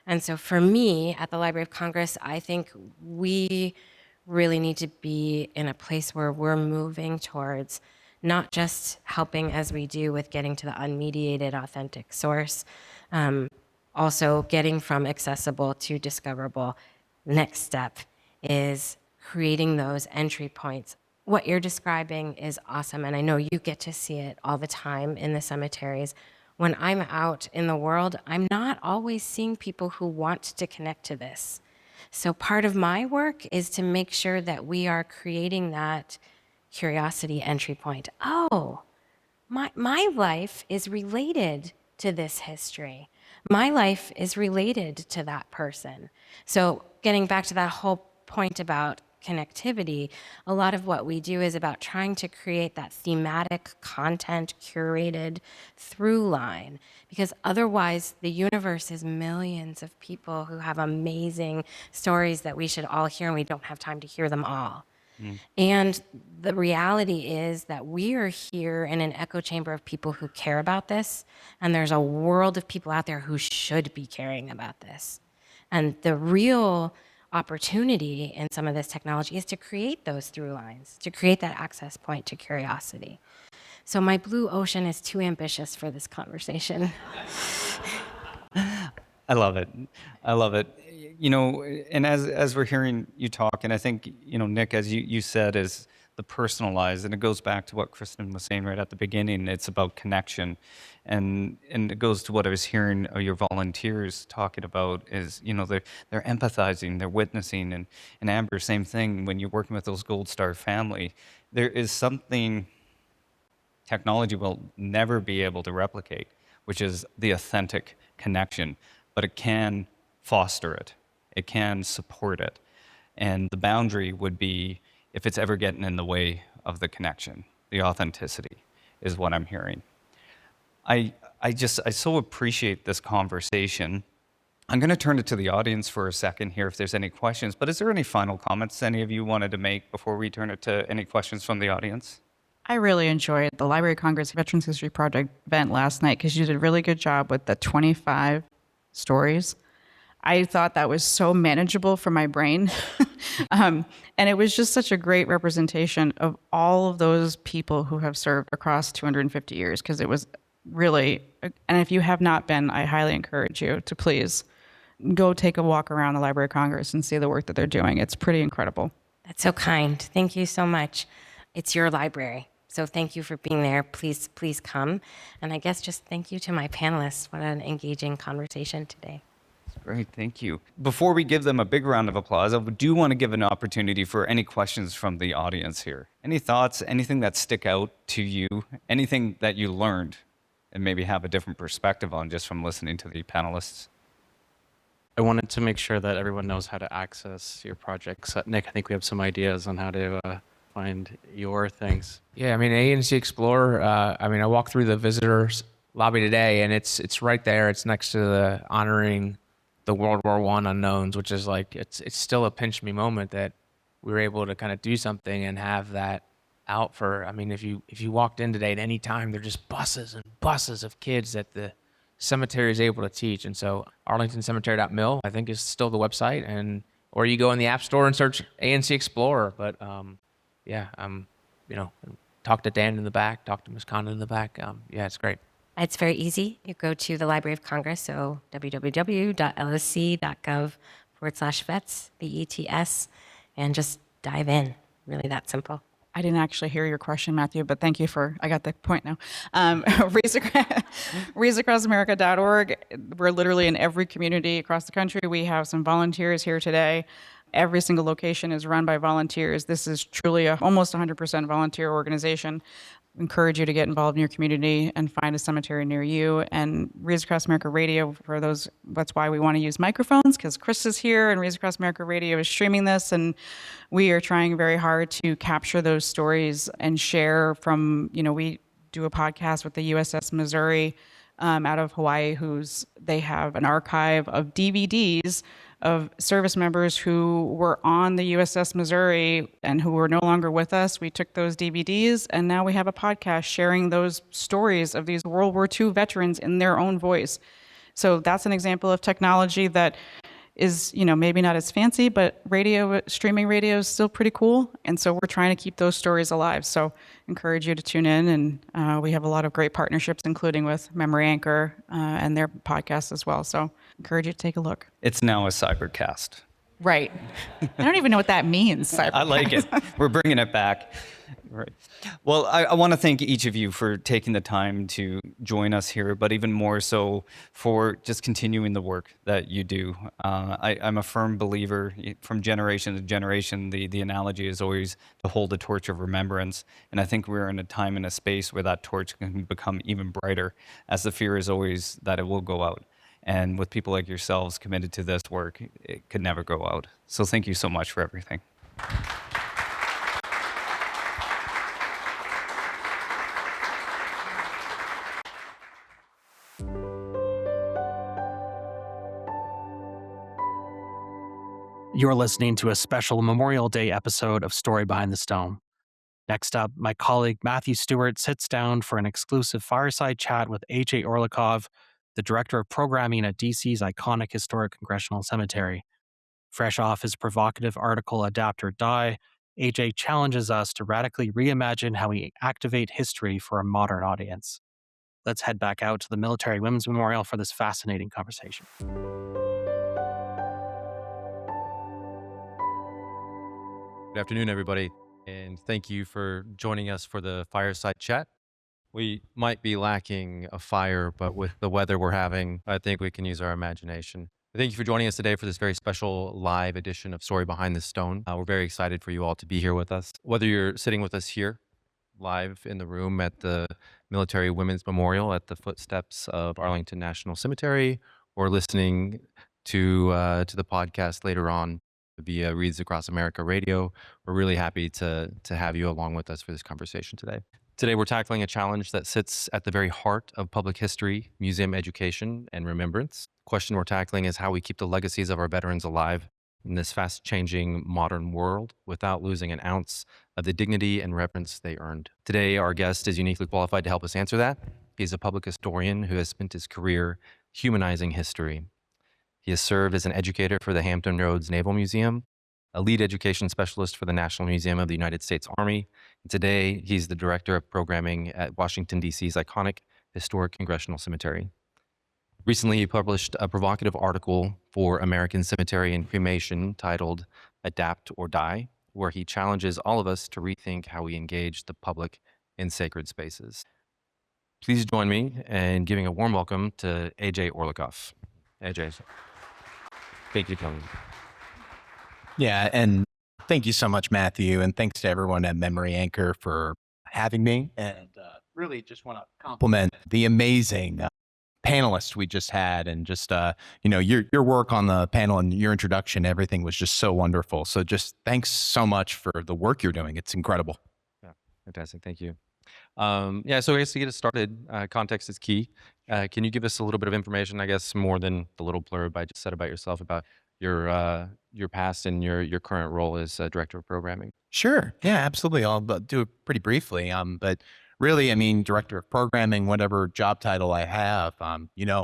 And so for me, at the Library of Congress, I think we really need to be in a place where we're moving towards not just helping as we do with getting to the unmediated, authentic source, also getting from accessible to discoverable. Next step is creating those entry points. What you're describing is awesome, and I know you get to see it all the time in the cemeteries. When I'm out in the world, I'm not always seeing people who want to connect to this. So part of my work is to make sure that we are creating that curiosity entry point. Oh, my life is related to this history. My life is related to that person. So getting back to that whole point about connectivity, a lot of what we do is about trying to create that thematic content curated through line, because otherwise the universe is millions of people who have amazing stories that we should all hear, and we don't have time to hear them all. And the reality is that we are here in an echo chamber of people who care about this, and there's a world of people out there who should be caring about this. And the real opportunity in some of this technology is to create those through lines, to create that access point to curiosity. So my blue ocean is too ambitious for this conversation. I love it. I love it. You know, and as we're hearing you talk, and I think, you know, Nick, as you said, is the personalized, and it goes back to what Kristin was saying right at the beginning. It's about connection, and it goes to what I was hearing your volunteers talking about is, you know, they're empathizing, they're witnessing, and Amber, same thing. When you're working with those Gold Star family, there is something technology will never be able to replicate, which is the authentic connection, but it can foster it, it can support it, and the boundary would be if it's ever getting in the way of the connection. The authenticity is what I'm hearing. I so appreciate this conversation. I'm going to turn it to the audience for a second here if there's any questions, but is there any final comments any of you wanted to make before we turn it to any questions from the audience? I really enjoyed the Library of Congress Veterans History Project event last night because you did a really good job with the 25 stories. I thought that was so manageable for my brain. And it was just such a great representation of all of those people who have served across 250 years, because it was really, and if you have not been, I highly encourage you to please go take a walk around the Library of Congress and see the work that they're doing. It's pretty incredible. That's so kind. Thank you so much. It's your library. So thank you for being there. Please come. And I guess just thank you to my panelists. What an engaging conversation today. Great, thank you. Before we give them a big round of applause, I do want to give an opportunity for any questions from the audience here. Any thoughts, anything that stick out to you, anything that you learned and maybe have a different perspective on just from listening to the panelists? I wanted to make sure that everyone knows how to access your projects. Nick, I think we have some ideas on how to find your things. Yeah, I mean, ANC Explorer, I walked through the visitors lobby today, and it's right there. It's next to the honoring the World War I unknowns, which is like, it's still a pinch me moment that we were able to kind of do something and have that out for, I mean, if you walked in today at any time, there are just buses and buses of kids that the cemetery is able to teach. And so arlingtoncemetery.mil, I think, is still the website, or you go in the App Store and search ANC Explorer. But talk to Dan in the back, talk to Ms. Condon in the back. It's great. It's very easy. You go to the Library of Congress, so www.lsc.gov/vets, VETS, and just dive in. Really that simple. I didn't actually hear your question, Matthew, but thank you I got the point now. Wreathsacrossamerica.org. We're literally in every community across the country. We have some volunteers here today. Every single location is run by volunteers. This is truly almost 100% volunteer organization. Encourage you to get involved in your community and find a cemetery near you. And Wreaths Across America Radio, for those, that's why we want to use microphones, because Chris is here and Wreaths Across America Radio is streaming this, and we are trying very hard to capture those stories and share from, we do a podcast with the USS Missouri out of Hawaii, they have an archive of DVDs of service members who were on the USS Missouri and who were no longer with us. We took those DVDs, and now we have a podcast sharing those stories of these World War II veterans in their own voice. So that's an example of technology that is, maybe not as fancy, but streaming radio is still pretty cool. And so we're trying to keep those stories alive. So encourage you to tune in. And we have a lot of great partnerships, including with Memory Anchor and their podcast as well. So encourage you to take a look. It's now a cybercast. Right. I don't even know what that means. Cybercast. I like it. We're bringing it back. Right. Well, I want to thank each of you for taking the time to join us here, but even more so for just continuing the work that you do. I'm a firm believer from generation to generation. The analogy is always to hold a torch of remembrance. And I think we're in a time and a space where that torch can become even brighter, as the fear is always that it will go out. And with people like yourselves committed to this work, it could never go out. So thank you so much for everything. You're listening to a special Memorial Day episode of Story Behind the Stone. Next up, my colleague Matthew Stewart sits down for an exclusive fireside chat with A.J. Orlikov, the director of programming at DC's iconic historic Congressional Cemetery. Fresh off his provocative article Adapt or Die, A.J. challenges us to radically reimagine how we activate history for a modern audience. Let's head back out to the Military Women's Memorial for this fascinating conversation. Good afternoon, everybody, and thank you for joining us for the fireside chat. We might be lacking a fire, but with the weather we're having, I think we can use our imagination. Thank you for joining us today for this very special live edition of Story Behind the Stone. We're very excited for you all to be here with us. Whether you're sitting with us here, live in the room at the Military Women's Memorial at the footsteps of Arlington National Cemetery, or listening to the podcast later on via Wreaths Across America Radio, we're really happy to have you along with us for this conversation today. Today, we're tackling a challenge that sits at the very heart of public history, museum education, and remembrance. The question we're tackling is how we keep the legacies of our veterans alive in this fast-changing modern world without losing an ounce of the dignity and reverence they earned. Today, our guest is uniquely qualified to help us answer that. He's a public historian who has spent his career humanizing history. He has served as an educator for the Hampton Roads Naval Museum, a lead education specialist for the National Museum of the United States Army, and today he's the director of programming at Washington, D.C.'s iconic historic Congressional Cemetery. Recently, he published a provocative article for American Cemetery and Cremation titled Adapt or Die, where he challenges all of us to rethink how we engage the public in sacred spaces. Please join me in giving a warm welcome to A.J. Orlikov. A.J. Thank you, Tony. Yeah, and thank you so much, Matthew, and thanks to everyone at Memory Anchor for having me. And really just want to compliment the amazing panelists we just had, and just your work on the panel and your introduction. Everything was just so wonderful. So just thanks so much for the work you're doing. It's incredible. Yeah, fantastic. Thank you. So I guess to get us started, context is key. Can you give us a little bit of information, I guess, more than the little blurb I just said about yourself, about your past and your current role as director of programming? Sure. Yeah, absolutely. I'll do it pretty briefly. But really, I mean, director of programming, whatever job title I have,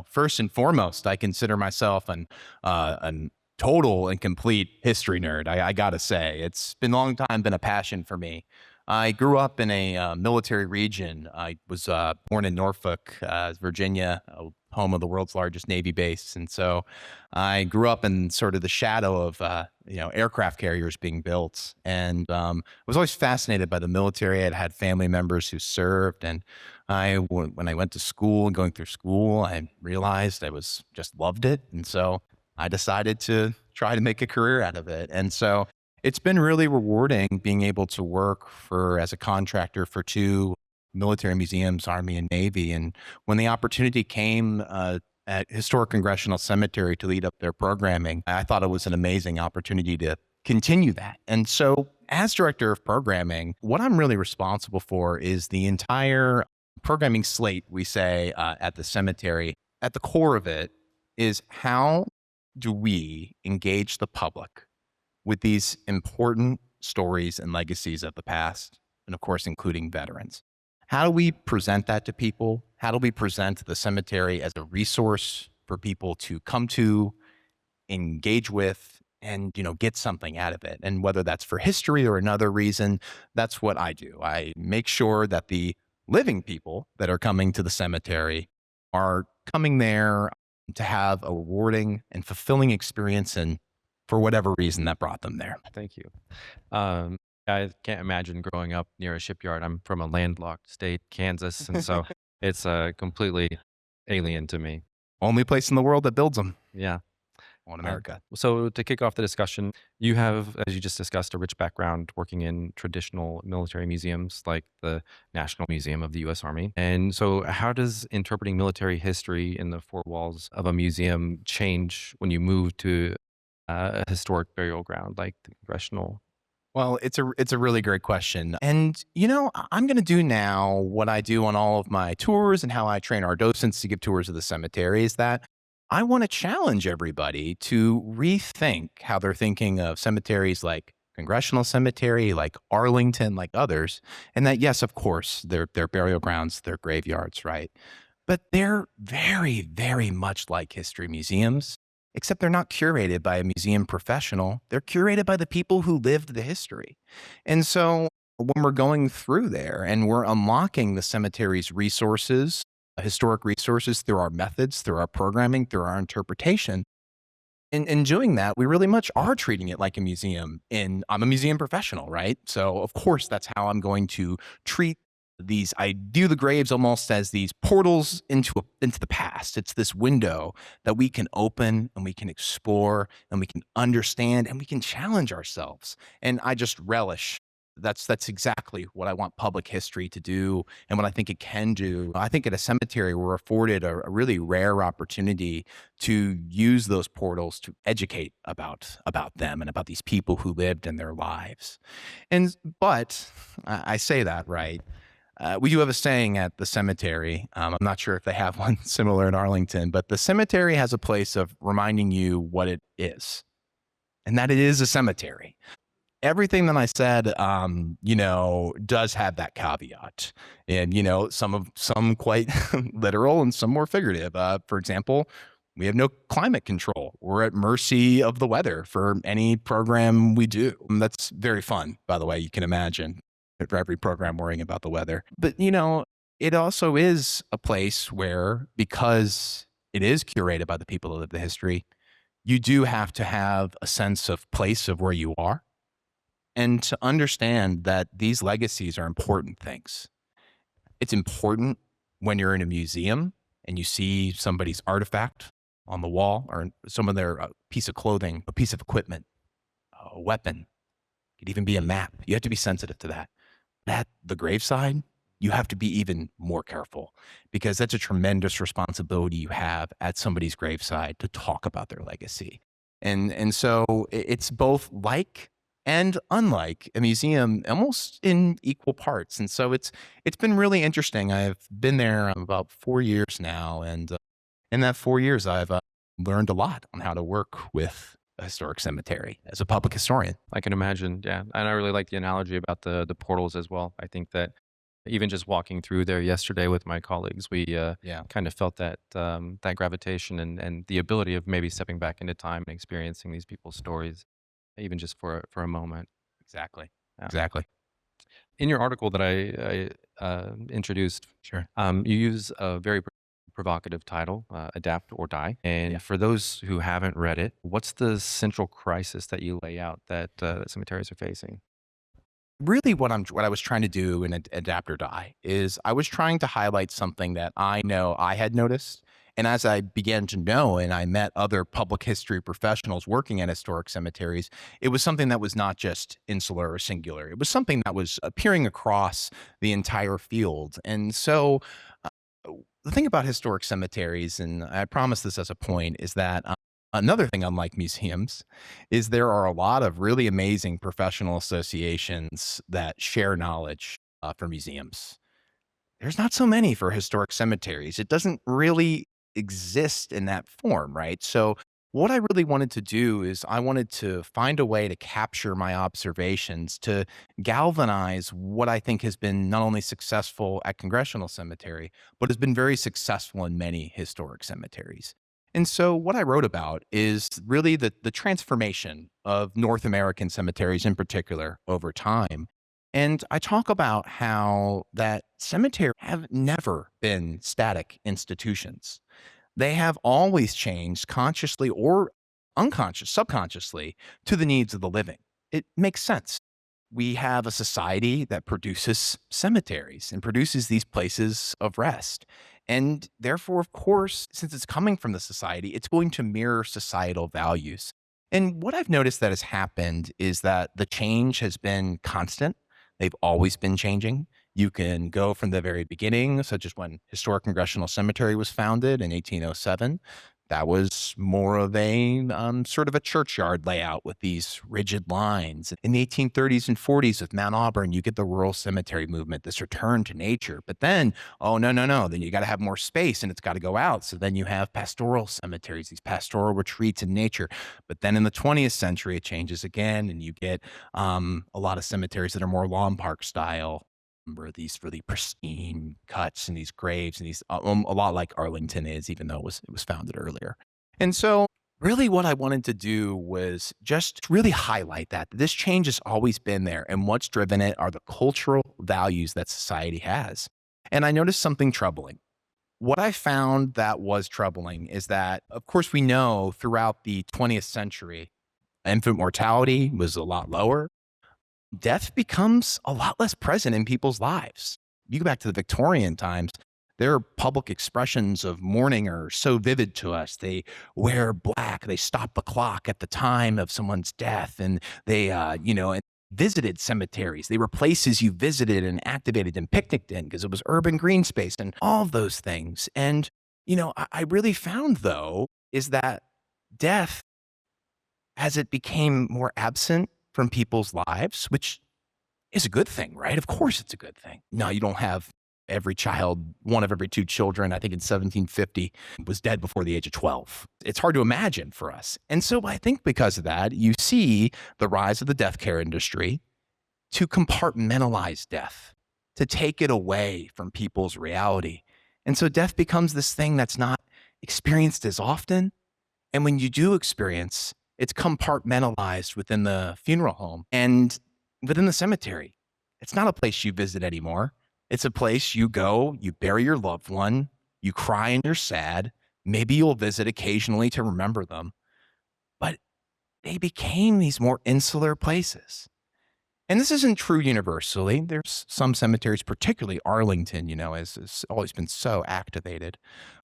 first and foremost, I consider myself an total and complete history nerd. I gotta say, it's been a long time, been a passion for me. I grew up in a military region. I was born in Norfolk, Virginia, home of the world's largest Navy base. And so I grew up in sort of the shadow of, aircraft carriers being built. And was always fascinated by the military. I'd had family members who served. And when I went to school and going through school, I realized I just loved it. And so I decided to try to make a career out of it. And so it's been really rewarding being able to work as a contractor for two military museums, Army and Navy. And when the opportunity came at Historic Congressional Cemetery to lead up their programming, I thought it was an amazing opportunity to continue that. And so as director of programming, what I'm really responsible for is the entire programming slate, we say, at the cemetery. At the core of it is, how do we engage the public with these important stories and legacies of the past, and of course, including veterans? How do we present that to people? How do we present the cemetery as a resource for people to come to, engage with, and get something out of it? And whether that's for history or another reason, that's what I do. I make sure that the living people that are coming to the cemetery are coming there to have a rewarding and fulfilling experience, and for whatever reason that brought them there. Thank you. I can't imagine growing up near a shipyard. I'm from a landlocked state, Kansas, and so it's completely alien to me. Only place in the world that builds them Yeah. on America. So to kick off the discussion, you have, as you just discussed, a rich background working in traditional military museums like the National Museum of the U.S. Army. And so how does interpreting military history in the four walls of a museum change when you move to a historic burial ground like the Congressional? Well, it's a really great question. And I'm going to do now what I do on all of my tours and how I train our docents to give tours of the cemetery is that I want to challenge everybody to rethink how they're thinking of cemeteries like Congressional Cemetery, like Arlington, like others. And that, yes, of course, they're burial grounds, they're graveyards, right? But they're very, very much like history museums, except they're not curated by a museum professional. They're curated by the people who lived the history. And so when we're going through there and we're unlocking the cemetery's resources, historic resources through our methods, through our programming, through our interpretation, in doing that, we really much are treating it like a museum. And I'm a museum professional, right? So of course, that's how I'm going to treat these. I view the graves almost as these portals into the past. It's this window that we can open and we can explore and we can understand and we can challenge ourselves. And I just relish. That's exactly what I want public history to do and what I think it can do. I think at a cemetery, we're afforded a really rare opportunity to use those portals to educate about them and about these people who lived in their lives. But I say that, right? We do have a saying at the cemetery. I'm not sure if they have one similar in Arlington, but the cemetery has a place of reminding you what it is, and that it is a cemetery. Everything that I said, does have that caveat, and some quite literal and some more figurative. For example, we have no climate control. We're at mercy of the weather for any program we do. And that's very fun, by the way. You can imagine for every program worrying about the weather. But it also is a place where, because it is curated by the people that live the history, you do have to have a sense of place of where you are. And to understand that these legacies are important things. It's important when you're in a museum and you see somebody's artifact on the wall or some of their piece of clothing, a piece of equipment, a weapon. It could even be a map. You have to be sensitive to that. At the graveside, you have to be even more careful because that's a tremendous responsibility you have at somebody's graveside to talk about their legacy. And so it's both like and unlike a museum almost in equal parts. And so it's been really interesting. I've been there about 4 years now. And in that 4 years, I've learned a lot on how to work with a historic cemetery as a public historian. I can imagine, yeah. And I really like the analogy about the portals as well. I think that even just walking through there yesterday with my colleagues, we kind of felt that that gravitation and the ability of maybe stepping back into time and experiencing these people's stories, even just for a moment. Exactly. Yeah. Exactly. In your article that I introduced, Sure. you use a very provocative title, Adapt or Die. And for those who haven't read it, what's the central crisis that you lay out that cemeteries are facing? Really what I was trying to do in Adapt or Die is I was trying to highlight something that I know I had noticed. And as I began to know and I met other public history professionals working at historic cemeteries, it was something that was not just insular or singular. It was something that was appearing across the entire field. And so the thing about historic cemeteries, and I promise this as a point, is that another thing, unlike museums, is there are a lot of really amazing professional associations that share knowledge for museums. There's not so many for historic cemeteries. It doesn't really exist in that form, right? So what I really wanted to do is I wanted to find a way to capture my observations, to galvanize what I think has been not only successful at Congressional Cemetery, but has been very successful in many historic cemeteries. And so what I wrote about is really the transformation of North American cemeteries in particular over time. And I talk about how that cemeteries have never been static institutions. They have always changed consciously or subconsciously to the needs of the living. It makes sense. we have a society that produces cemeteries and produces these places of rest. And therefore, of course, since it's coming from the society, it's going to mirror societal values. And what I've noticed that has happened is that the change has been constant. They've always been changing. You can go from the very beginning, such as when Historic Congressional Cemetery was founded in 1807. That was more of a sort of a churchyard layout with these rigid lines. In the 1830s and 40s with Mount Auburn, you get the rural cemetery movement, this return to nature. But then, oh, no, then you got to have more space and it's got to go out. So then you have pastoral cemeteries, these pastoral retreats in nature. But then in the 20th century, it changes again and you get a lot of cemeteries that are more lawn park style, where these really pristine cuts and these graves and these a lot like Arlington is, even though it was founded earlier. And so really what I wanted to do was just really highlight that this change has always been there, and what's driven it are the cultural values that society has. And I noticed something troubling. What I found that was troubling is that, of course, we know throughout the 20th century, infant mortality was a lot lower. Death becomes a lot less present in people's lives. You go back to the Victorian times, their public expressions of mourning are so vivid to us. They wear black, they stop the clock at the time of someone's death, and they, and visited cemeteries. They were places you visited and activated and picnicked in because it was urban green space and all of those things. And, I really found, though, is that death, as it became more absent from people's lives, which is a good thing, right? Of course it's a good thing. Now, you don't have every child, one of every two children, I think in 1750, was dead before the age of 12. It's hard to imagine for us. And so I think because of that, you see the rise of the death care industry to compartmentalize death, to take it away from people's reality. And so death becomes this thing that's not experienced as often. And when you do experience, it's compartmentalized within the funeral home and within the cemetery. It's not a place you visit anymore. It's a place you go, you bury your loved one, you cry and you're sad. Maybe you'll visit occasionally to remember them. But they became these more insular places. And this isn't true universally. There's some cemeteries, particularly Arlington, has always been so activated.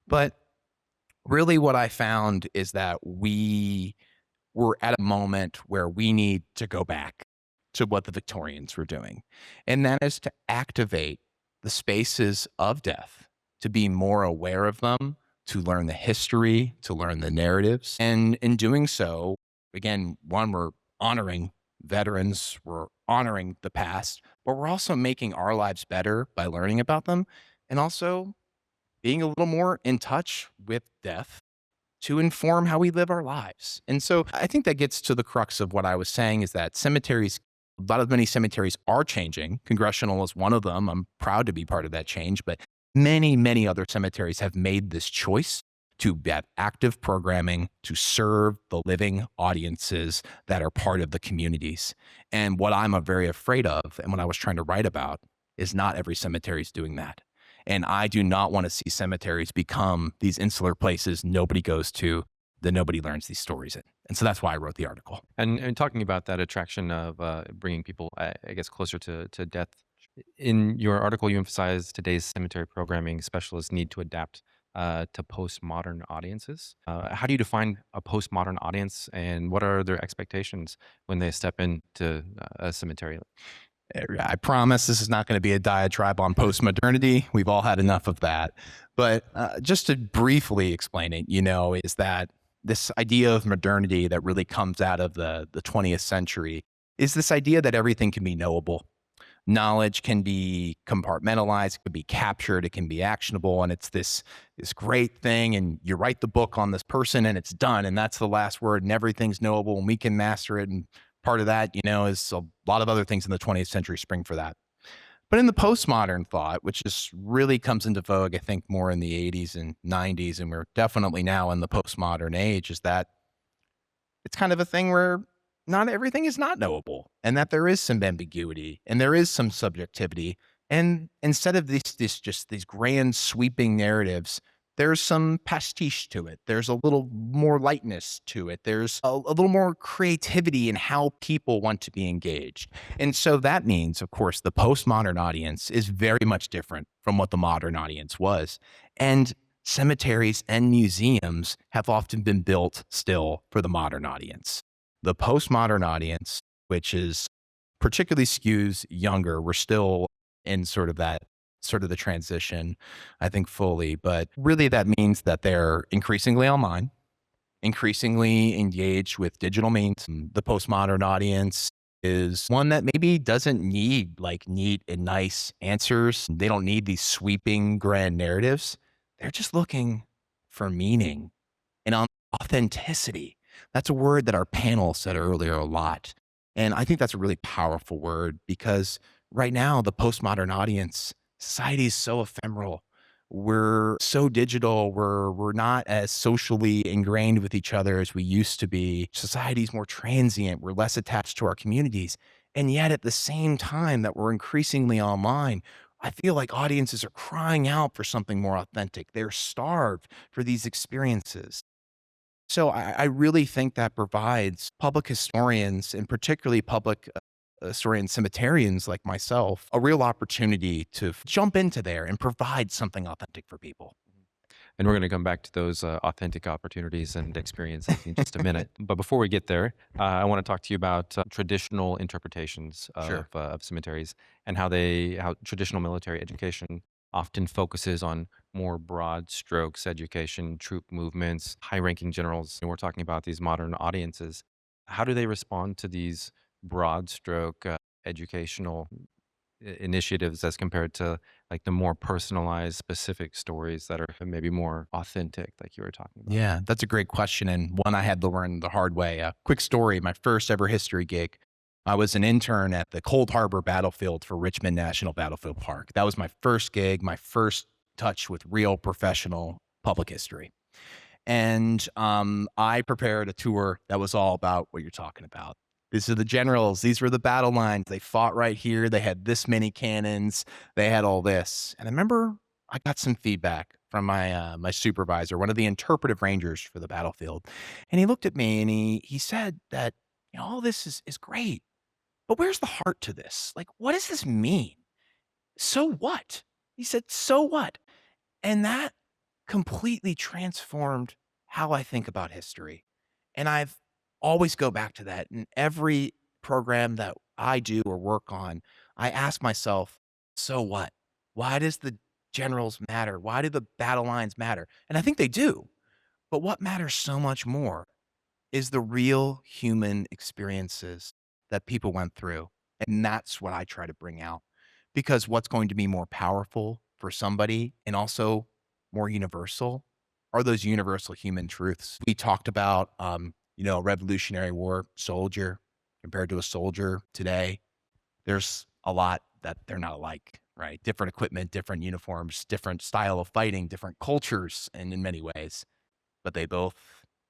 But really what I found is that we're at a moment where we need to go back to what the Victorians were doing. And that is to activate the spaces of death, to be more aware of them, to learn the history, to learn the narratives. And in doing so, again, one, we're honoring veterans, we're honoring the past, but we're also making our lives better by learning about them and also being a little more in touch with death to inform how we live our lives. And so I think that gets to the crux of what I was saying, is that many cemeteries are changing. Congressional is one of them. I'm proud to be part of that change, but many, many other cemeteries have made this choice to have active programming to serve the living audiences that are part of the communities. And what I'm very afraid of, and what I was trying to write about, is not every cemetery is doing that. And I do not want to see cemeteries become these insular places nobody goes to, that nobody learns these stories in. And so that's why I wrote the article. And talking about that attraction of bringing people, I guess, closer to death, in your article, you emphasize today's cemetery programming specialists need to adapt to postmodern audiences. How do you define a postmodern audience, and what are their expectations when they step into a cemetery? I promise this is not going to be a diatribe on postmodernity. We've all had enough of that. But just to briefly explain it, is that this idea of modernity that really comes out of the 20th century is this idea that everything can be knowable. Knowledge can be compartmentalized, it can be captured, it can be actionable, and it's this great thing, and you write the book on this person and it's done, and that's the last word, and everything's knowable, and we can master it. And part of that, is a lot of other things in the 20th century spring for that. But in the postmodern thought, which just really comes into vogue, I think, more in the 80s and 90s, and we're definitely now in the postmodern age, is that it's kind of a thing where not everything is not knowable, and that there is some ambiguity and there is some subjectivity. And instead of these grand sweeping narratives, There's some pastiche to it. There's a little more lightness to it. There's a little more creativity in how people want to be engaged. And so that means, of course, the postmodern audience is very much different from what the modern audience was. And cemeteries and museums have often been built still for the modern audience. The postmodern audience, which is particularly skews younger, we're still in sort of the transition, I think, fully. But really, that means that they're increasingly online, increasingly engaged with digital means. The postmodern audience is one that maybe doesn't need like neat and nice answers. They don't need these sweeping grand narratives. They're just looking for meaning and authenticity. That's a word that our panel said earlier a lot. And I think that's a really powerful word because right now, the postmodern audience, society is so ephemeral. We're so digital. We're not as socially ingrained with each other as we used to be. Society's more transient. We're less attached to our communities. And yet at the same time that we're increasingly online, I feel like audiences are crying out for something more authentic. They're starved for these experiences. So I really think that provides public historians, and particularly public historians, cemeterians like myself, a real opportunity to jump into there and provide something authentic for people. And we're going to come back to those authentic opportunities and experiences in just a minute. But before we get there, I want to talk to you about traditional interpretations of cemeteries and how traditional military education often focuses on more broad strokes education, troop movements, high-ranking generals. And we're talking about these modern audiences. How do they respond to these broad stroke educational initiatives as compared to like the more personalized, specific stories that are maybe more authentic, like you were talking about? Yeah, that's a great question, and one I had to learn the hard way. A quick story, my first ever history gig, I was an intern at the Cold Harbor battlefield for Richmond National Battlefield Park. That was my first gig, my first touch with real professional public history. And I prepared a tour that was all about what you're talking about. These are the generals. These were the battle lines. They fought right here. They had this many cannons. They had all this. And I remember I got some feedback from my supervisor, one of the interpretive rangers for the battlefield. And he looked at me and he said that, all this is great, but where's the heart to this? Like, what does this mean? So what? He said, so what? And that completely transformed how I think about history. And I've always go back to that. In every program that I do or work on, I ask myself, so what? Why does the generals matter? Why do the battle lines matter? And I think they do. But what matters so much more is the real human experiences that people went through. And that's what I try to bring out. Because what's going to be more powerful for somebody and also more universal are those universal human truths. We talked about, a Revolutionary War soldier compared to a soldier today. There's a lot that they're not alike, right? Different equipment, different uniforms, different style of fighting, different cultures, and in many ways. But they both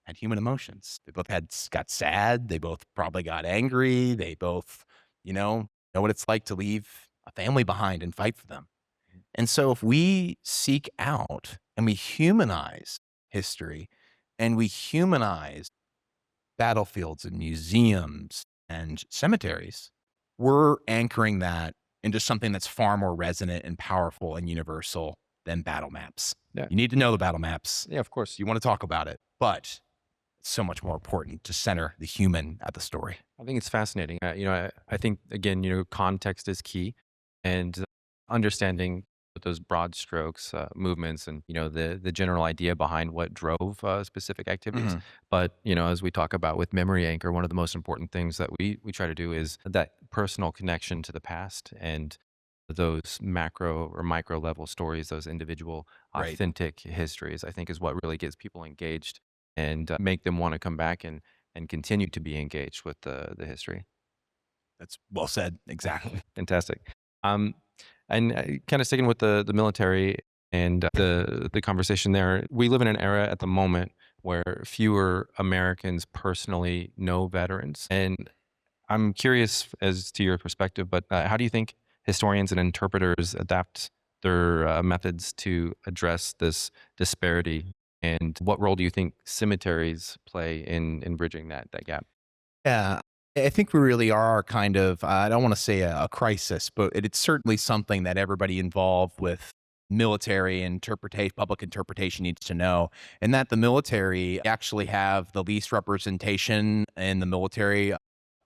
had human emotions. They both got sad. They both probably got angry. They both, know what it's like to leave a family behind and fight for them. And so if we seek out and we humanize history and we humanize battlefields and museums and cemeteries, we're anchoring that into something that's far more resonant and powerful and universal than battle maps. Yeah. You need to know the battle maps. Yeah, of course. You want to talk about it, but it's so much more important to center the human at the story. I think it's fascinating. I think, again, context is key, and understanding those broad strokes, movements, and the general idea behind what drove specific activities. Mhm. But as we talk about with Memory Anchor, one of the most important things that we try to do is that personal connection to the past and those macro or micro level stories, those individual Right. authentic histories, I think is what really gets people engaged and make them want to come back and continue to be engaged with the history. That's well said. Exactly. Fantastic. And kind of sticking with the military and the conversation there, we live in an era at the moment where fewer Americans personally know veterans. And I'm curious as to your perspective, but how do you think historians and interpreters adapt there methods to address this disparity? And what role do you think cemeteries play in bridging that gap? Yeah, I think we really are kind of, I don't want to say a crisis, but it's certainly something that everybody involved with military interpretation, public interpretation needs to know. And that the military actually have the least representation in the military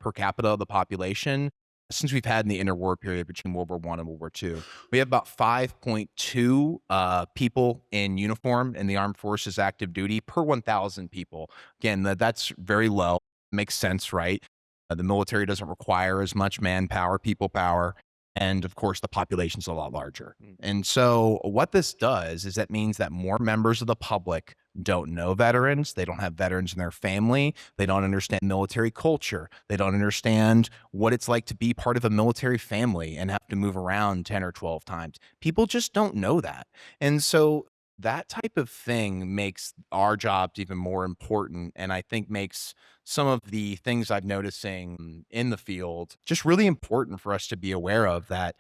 per capita of the population since we've had in the interwar period between World War I and World War II. We have about 5.2 people in uniform in the armed forces active duty per 1,000 people. Again, that's very low. Makes sense, right? The military doesn't require as much manpower, people power, and of course the population's a lot larger. And so what this does is that means that more members of the public don't know veterans, they don't have veterans in their family, they don't understand military culture, they don't understand what it's like to be part of a military family and have to move around 10 or 12 times. People just don't know that. And so that type of thing makes our jobs even more important, and I think makes some of the things I'm noticing in the field just really important for us to be aware of, that,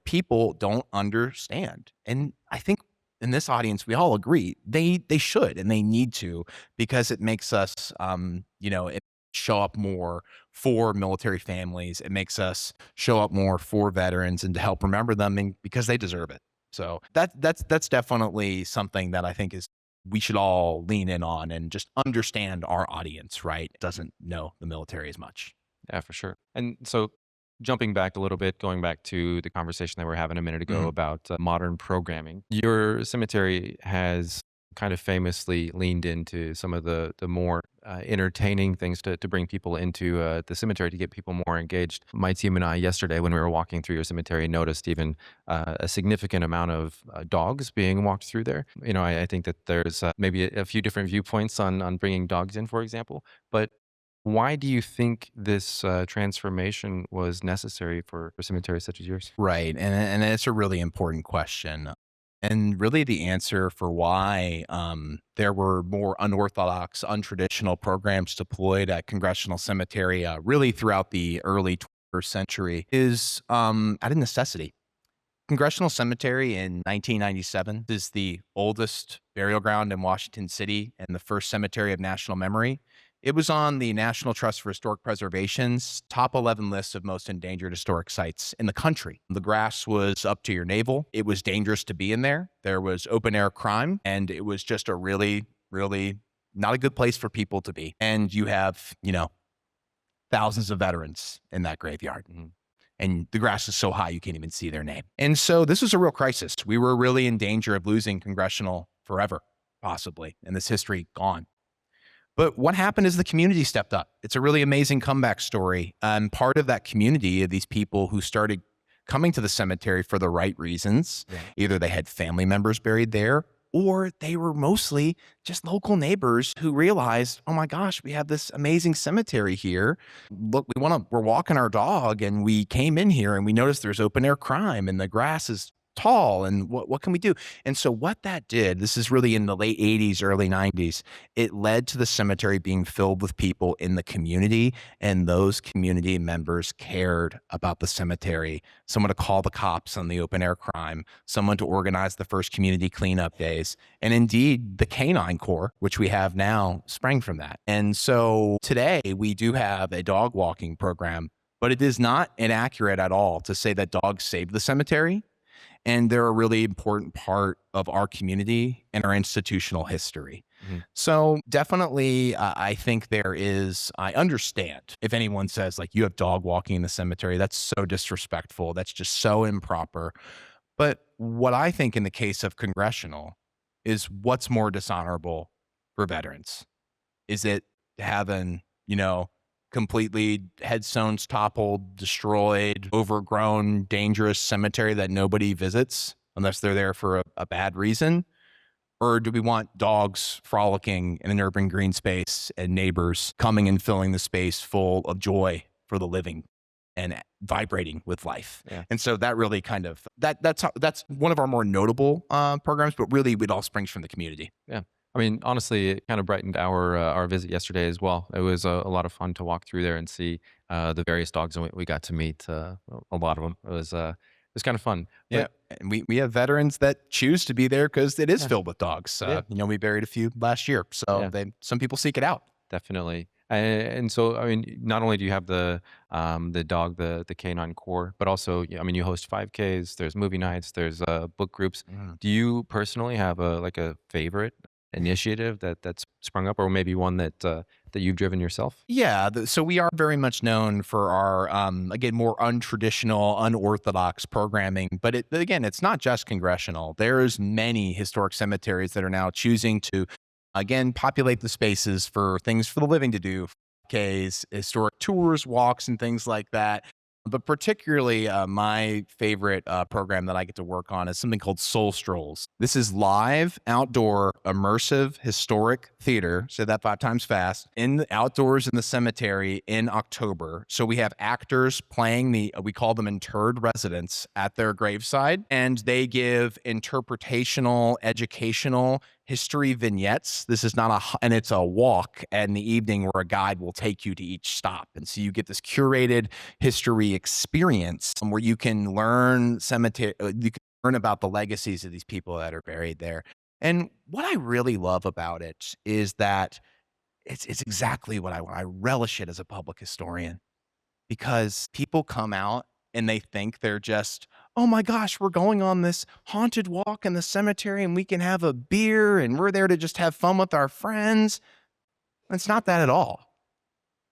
people don't understand. And I think in this audience, we all agree they should and they need to, because it makes us, it show up more for military families. It makes us show up more for veterans and to help remember them, and because they deserve it. So that's definitely something that I think is we should all lean in on and just understand our audience, right? Doesn't know the military as much. Yeah, for sure. And so jumping back a little bit, going back to the conversation that we were having a minute ago about modern programming, your cemetery has kind of famously leaned into some of the more entertaining things to bring people into the cemetery, to get people more engaged. My team and I yesterday, when we were walking through your cemetery, noticed even a significant amount of dogs being walked through there. I think that there's maybe a few different viewpoints on bringing dogs in, for example. But why do you think this transformation was necessary for cemeteries such as yours? Right. And it's a really important question. And really the answer for why there were more unorthodox, untraditional programs deployed at Congressional Cemetery really throughout the early 21st century is out of necessity. Congressional Cemetery in 1997 is the oldest burial ground in Washington City and the first cemetery of national memory. It was on the National Trust for Historic Preservation's top 11 list of most endangered historic sites in the country. The grass was up to your navel. It was dangerous to be in there. There was open air crime, and it was just a really, really not a good place for people to be. And you have, thousands of veterans in that graveyard. And the grass is so high you can't even see their name. And so this was a real crisis. We were really in danger of losing Congressional forever, possibly, and this history gone. But what happened is the community stepped up. It's a really amazing comeback story. And part of that community of these people who started coming to the cemetery for the right reasons, either they had family members buried there, or they were mostly just local neighbors who realized, oh my gosh, we have this amazing cemetery here. Look, we're walking our dog and we came in here and we noticed there's open air crime and the grass is tall, and what can we do? And so what that did, this is really in the late 80s, early 90s, it led to the cemetery being filled with people in the community, and those community members cared about the cemetery. Someone to call the cops on the open air crime, someone to organize the first community cleanup days, and indeed the Canine Corps, which we have now, sprang from that. And so today we do have a dog walking program, but it is not inaccurate at all to say that dogs saved the cemetery. And they're a really important part of our community and our institutional history. So definitely, I think I understand if anyone says like, you have dog walking in the cemetery, that's so disrespectful. That's just so improper. But what I think in the case of Congressional is what's more dishonorable for veterans? Is it having, completely headstones toppled, destroyed, overgrown, dangerous cemetery that nobody visits unless they're there for a bad reason? Or do we want dogs frolicking in an urban green space and neighbors coming and filling the space full of joy for the living and vibrating with life? Yeah. And so that really kind of, that's one of our more notable programs, but really it all springs from the community. Yeah. I mean, honestly, it kind of brightened our visit yesterday as well. It was a lot of fun to walk through there and see the various dogs, and we got to meet a lot of them. It was It's kind of fun. Yeah. And we have veterans that choose to be there because it is Yeah. filled with dogs. Yeah. We buried a few last year. So Yeah. some people seek it out. Definitely. And so, I mean, not only do you have the dog, the canine core, but also, I mean, you host 5Ks, there's movie nights, there's book groups. Do you personally have a favorite initiative that's sprung up, or maybe one that you've driven yourself? Yeah, so we are very much known for our, again, more untraditional, unorthodox programming. But again, it's not just congressional. There's many historic cemeteries that are now choosing to, again, populate the spaces for things for the living to do, Ks, historic tours, walks, and things like that. But particularly, my favorite program that I get to work on is something called Soul Strolls. This is live, outdoor, immersive, historic theater. Say that 5 times fast. In the outdoors in the cemetery in October. So we have actors playing we call them interred residents at their graveside, and they give interpretational, educational history vignettes. This is and it's a walk in the evening where a guide will take you to each stop. And so you get this curated history experience where you can learn you can learn about the legacies of these people that are buried there. And what I really love about it is that it's exactly what I relish it as a public historian, because people come out and they think they're just, oh my gosh, we're going on this haunted walk in the cemetery and we can have a beer and we're there to just have fun with our friends. It's not that at all.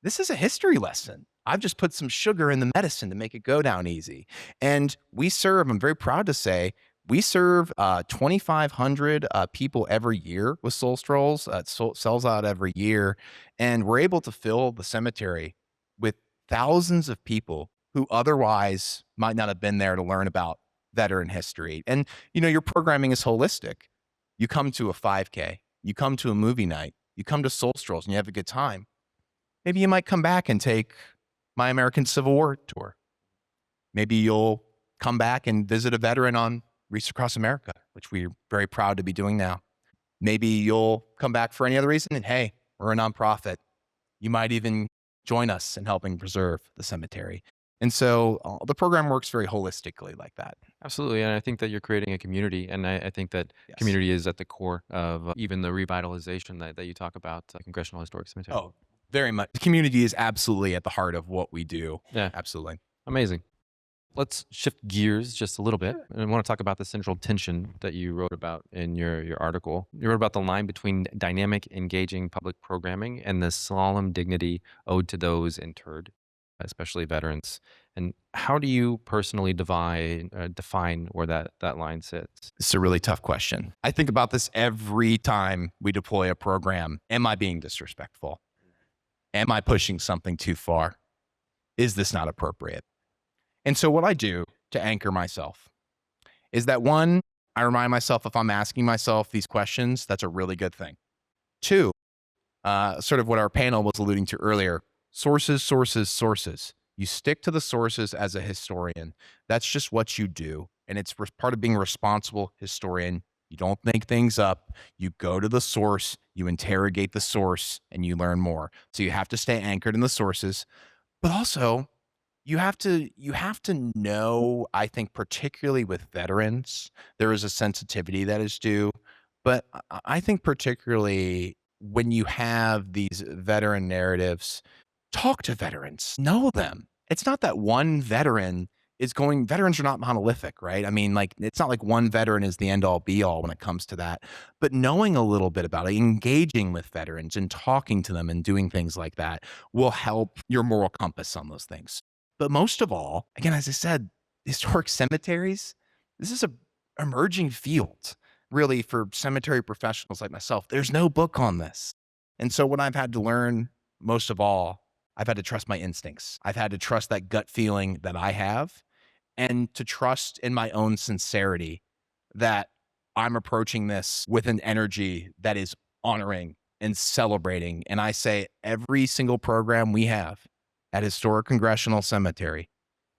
This is a history lesson. I've just put some sugar in the medicine to make it go down easy. And I'm very proud to say, we serve 2,500 people every year with Soul Strolls. It sells out every year. And we're able to fill the cemetery with thousands of people who otherwise might not have been there to learn about veteran history. And, your programming is holistic. You come to a 5K, you come to a movie night, you come to Soul Strolls and you have a good time. Maybe you might come back and take My American Civil War tour. Maybe you'll come back and visit a veteran on Wreaths Across America, which we're very proud to be doing now. Maybe you'll come back for any other reason, and hey, we're a nonprofit. You might even join us in helping preserve the cemetery. And so the program works very holistically like that. Absolutely. And I think that you're creating a community. And I think that community is at the core of even the revitalization that you talk about, Congressional Historic Cemetery. Oh, very much. The community is absolutely at the heart of what we do. Yeah. Absolutely. Amazing. Let's shift gears just a little bit. I want to talk about the central tension that you wrote about in your article. You wrote about the line between dynamic, engaging public programming and the solemn dignity owed to those interred, especially veterans. And how do you personally define where that line sits? It's a really tough question. I think about this every time we deploy a program. Am I being disrespectful? Am I pushing something too far? Is this not appropriate? And so what I do to anchor myself is that, 1, I remind myself if I'm asking myself these questions, that's a really good thing. 2, sort of what our panel was alluding to earlier, sources, sources, sources. You stick to the sources as a historian. That's just what you do. And it's part of being a responsible historian. You don't make things up. You go to the source, you interrogate the source, and you learn more. So you have to stay anchored in the sources, but also you have to know, I think, particularly with veterans, there is a sensitivity that is due. But I think particularly when you have these veteran narratives, talk to veterans, know them. It's not that one veterans are not monolithic, right? I mean, it's not like one veteran is the end all be all when it comes to that, but knowing a little bit about it, engaging with veterans and talking to them and doing things like that will help your moral compass on those things. But most of all, again, as I said, historic cemeteries, this is an emerging field, really, for cemetery professionals like myself. There's no book on this. And so what I've had to learn most of all, I've had to trust my instincts. I've had to trust that gut feeling that I have, and to trust in my own sincerity that I'm approaching this with an energy that is honoring and celebrating. And I say every single program we have at Historic Congressional Cemetery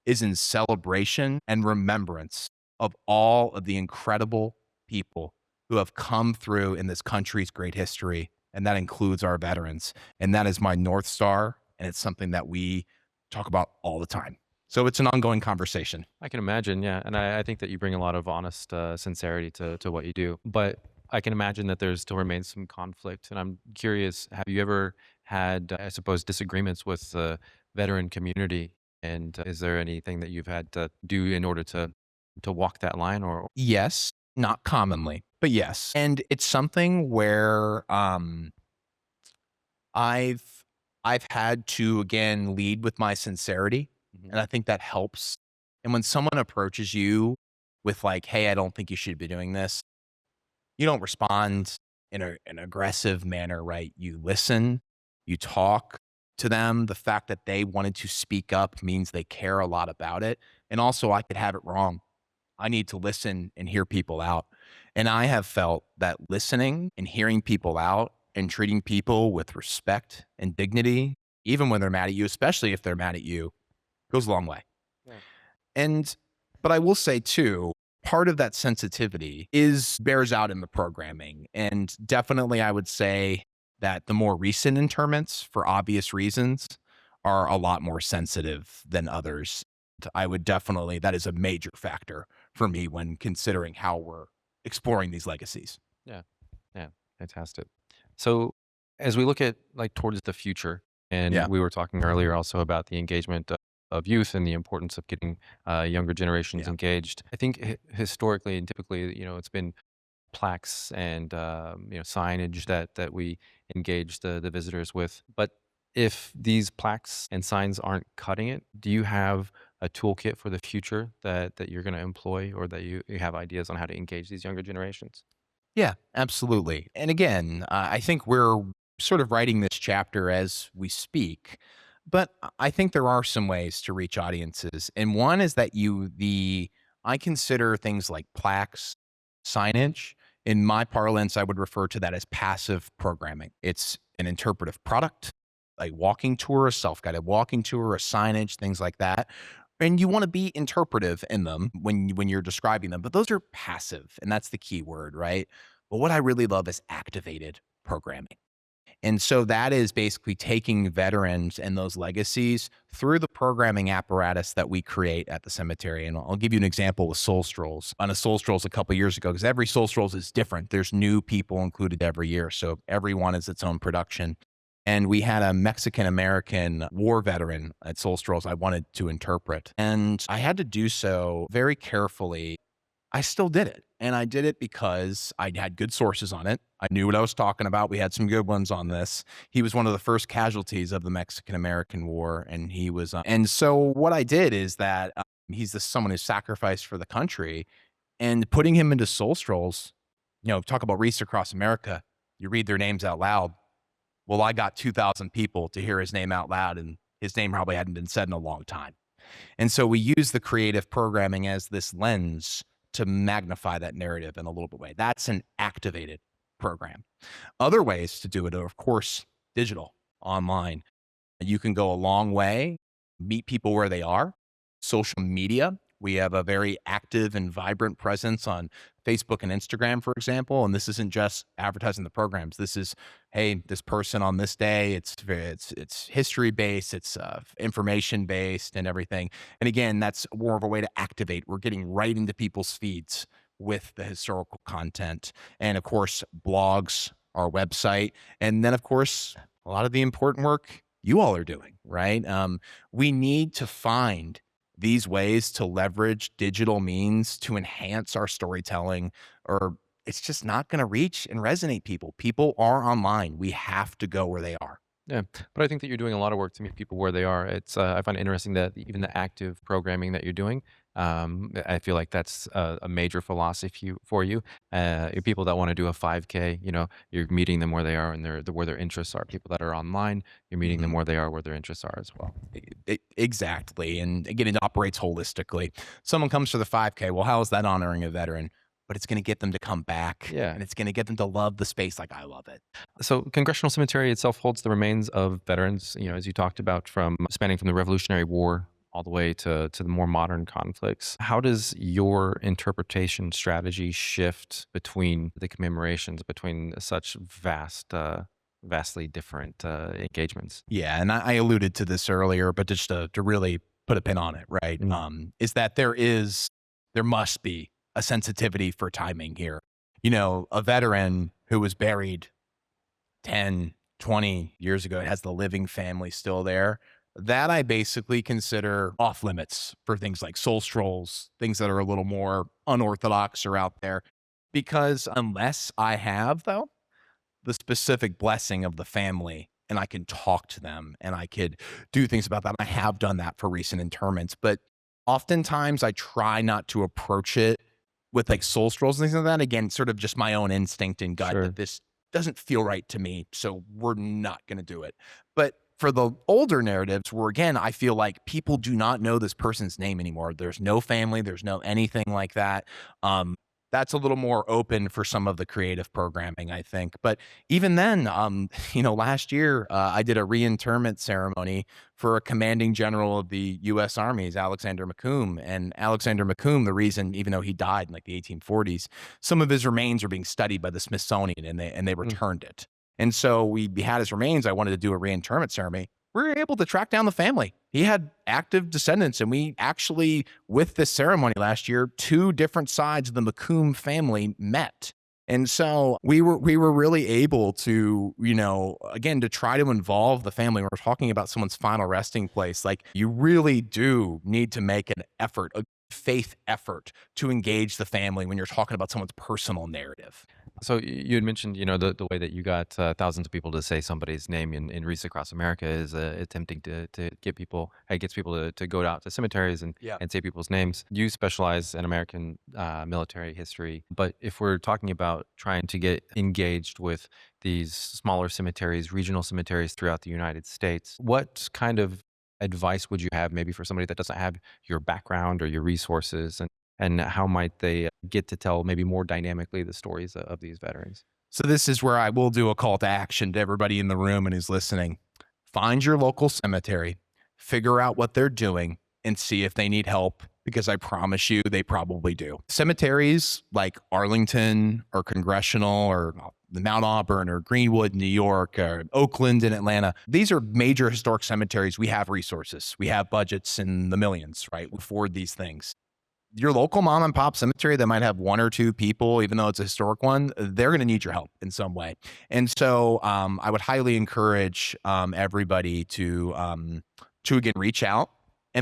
is in celebration and remembrance of all of the incredible people who have come through in this country's great history, and that includes our veterans. And that is my North Star, and it's something that we talk about all the time. So it's an ongoing conversation. I can imagine, yeah. And I think that you bring a lot of honest sincerity to what you do. But I can imagine that there still remains some conflict. And I'm curious, have you ever had, I suppose, disagreements with the veteran community? And is there anything that you've had to do in order to walk that line? Or Yes, not commonly, but yes. And it's something where I've had to again lead with my sincerity, and I think that helps. And when someone approaches you with like, "Hey, I don't think you should be doing this," you don't respond in an aggressive manner, right? You listen, you talk to them. The fact that they wanted to speak up means they care a lot about it. And also, I could have it wrong. I need to listen and hear people out. And I have felt that listening and hearing people out and treating people with respect and dignity, even when they're mad at you, especially if they're mad at you, goes a long way. Yeah. And, but I will say too, part of that sensitivity bears out in the programming. And definitely I would say that the more recent interments, for obvious reasons, are a lot more sensitive than others. I would definitely, that is a major factor for me when considering how we're exploring these legacies. Yeah, fantastic. So as we look at like towards the future, and Yeah. we were talking earlier also about the engagement of youth and the importance of getting younger generations Yeah. engaged. I think historically and typically, it's been plaques and signage that we engage the visitors with. But if these plaques and signs aren't cutting it, do you have a toolkit for the future that you're going to employ, or that you have ideas on how to engage these younger generations? Yeah, absolutely. And again, I think we're sort of writing this chapter as we speak, but I think there are some ways to reach audiences. And one is that I consider things like plaques, signage. In my parlance, I would refer to that as passive programming. It's an interpretive product, a walking tour, a self-guided walking tour, a signage, things like that. And you want to be interpretive in them when you're describing them, but those are passive, and that's the key word, right? But what I really love is activated programming. And so that is basically taking veterans and those legacies through the programming apparatus that we create at the cemetery. And I'll give you an example with Soul Strolls. On a Soul Strolls a couple years ago, because every Soul Strolls is different. There's new people included every year, so every one is its own production. And we had a Mexican-American war veteran at Soul Strolls I wanted to interpret. And I had to do so very carefully. I still did it. And I did it because I had good sources on it. I knew what I was talking about. We had some good ones on this. He was one of the first casualties of the Mexican-American War. And he was, and so what I did is that he's someone who sacrificed for the country, and putting him into Soul Strolls, talk about Wreaths Across America. You read their names out loud. Well, I got 2,000 people to hear his name out loud, and his name probably hadn't been said in a long time. And so we use the creative programming as this lens to magnify that narrative in a little bit way. That's an activated program. Other ways to do it are, of course, digital, online. You can go a long way, meet people where they are. Social media. We have a very active and vibrant presence on Facebook and Instagram, for example. And this isn't just advertising the programs. This is, hey, this person on this day, it's history based, it's information based and everything. And again, that's more of a way to activate. We're getting right into people's feeds with the historical content. And of course, blogs, our website. And then of course, a lot of the important work you all are doing, right? We need to find these ways to leverage digital means to enhance our storytelling, or it's just not going to reach and resonate people. People are online. We have to go where they are. Yeah, but I think that you're doing a lot of work to meet people where they are. I find it interesting that even the active programming that you're doing, I feel like that's a major philosophy for you. People that want to do a 5K, you're meeting them where they are and where their interests are. People that are online, you're meeting them where they are, where their interests are as well. Exactly. And again, it operates holistically. Someone comes for the 5K. Well, how is that honoring a veteran? But it's going to get them to come back. Yeah. And it's going to get them to love the space like I love it. So Congressional Cemetery itself holds the remains of veterans, as you talked about, spanning from the Revolutionary War all the way to the more modern conflicts. How does your interpretation strategy shift between the commemorations, between such vastly different engagements? Yeah, and I alluded to this earlier, but just to really put a pin on it, right? Is that there must be a sensitivity for timing here. A veteran who was buried 10, 20 years ago, it has the living family still there. That I basically consider off limits for things like soul strolls, things that are a little more unorthodox or out there. Because unless I have, though, the specific blessing of the family and I can talk to them and I could do things about that. I have done that for recent interments, but oftentimes I try not to approach it with like soul strolls and things like that. Again, sort of just my own instinct and gut that this doesn't feel right to me, so we're not going to do it. But for the older narratives where, again, I feel like people do not know this person's name anymore. There's no family, there's no anything like that. That's a little more open for some of the creative programming, I think. But even then, last year, I did a reinterment ceremony for a commanding general of the U.S. Army's, Alexander McComb. And Alexander McComb, the reason, even though he died in like the 1840s, some of his remains are being studied by the Smithsonian, and they returned it. And so we had his remains. I wanted to do a reinterment ceremony. We were able to track down the family. He had active descendants, and we actually, with this ceremony last year, 2 different sides of the McComb family met. And so we were really able to, again, to try to involve the family. When we're talking about someone's final resting place, like you really do need to make an effort, a faith effort to engage the family when you're talking about someone's personal narrative. So you had mentioned, the way that you got thousands of people to say somebody's name in Wreaths Across America is attempting to get people, it gets people to go out to cemeteries and say people's names. You specialize in American military history, but if we're talking about trying to get engaged with these smaller cemeteries, regional cemeteries throughout the United States, what kind of advice would you have maybe for somebody that doesn't have your background or your resources, and how might they get to tell maybe more dynamically the stories of these veterans? So this is where I will do a call to action to everybody in the room and who's listening. Find your local cemetery, figure out what they're doing, and see if they need help, because I promise you they probably do. Cemeteries like Arlington or Congressional or Mount Auburn or Greenwood, New York, or Oakland in Atlanta, these are major historic cemeteries. We have resources. We have budgets in the millions, right? We afford these things. Your local mom and pop cemetery that might have 1 or 2 people, even though it's a historic one, they're going to need your help in some way. And so I would highly encourage everybody to again, reach out.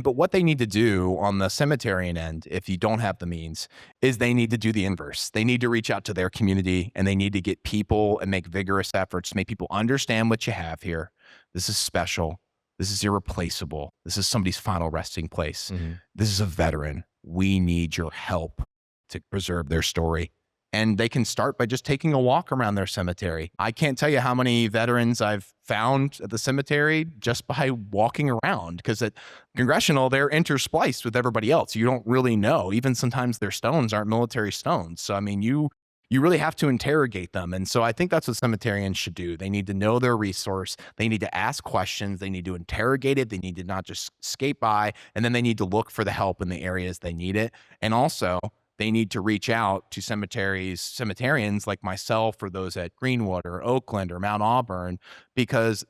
But what they need to do on the cemeterian end, if you don't have the means, is they need to do the inverse. They need to reach out to their community, and they need to get people and make vigorous efforts to make people understand what you have here. This is special. This is irreplaceable. This is somebody's final resting place. This is a veteran. We need your help to preserve their story. And they can start by just taking a walk around their cemetery. I can't tell you how many veterans I've found at the cemetery just by walking around, because at Congressional, they're interspliced with everybody else. You don't really know. Even sometimes their stones aren't military stones. So, I mean, you really have to interrogate them. And so I think that's what cemeterians should do. They need to know their resource. They need to ask questions. They need to interrogate it. They need to not just skate by, and then they need to look for the help in the areas they need it. And also, they need to reach out to cemeterians like myself, or those at Greenwood or Oakland or Mount Auburn, because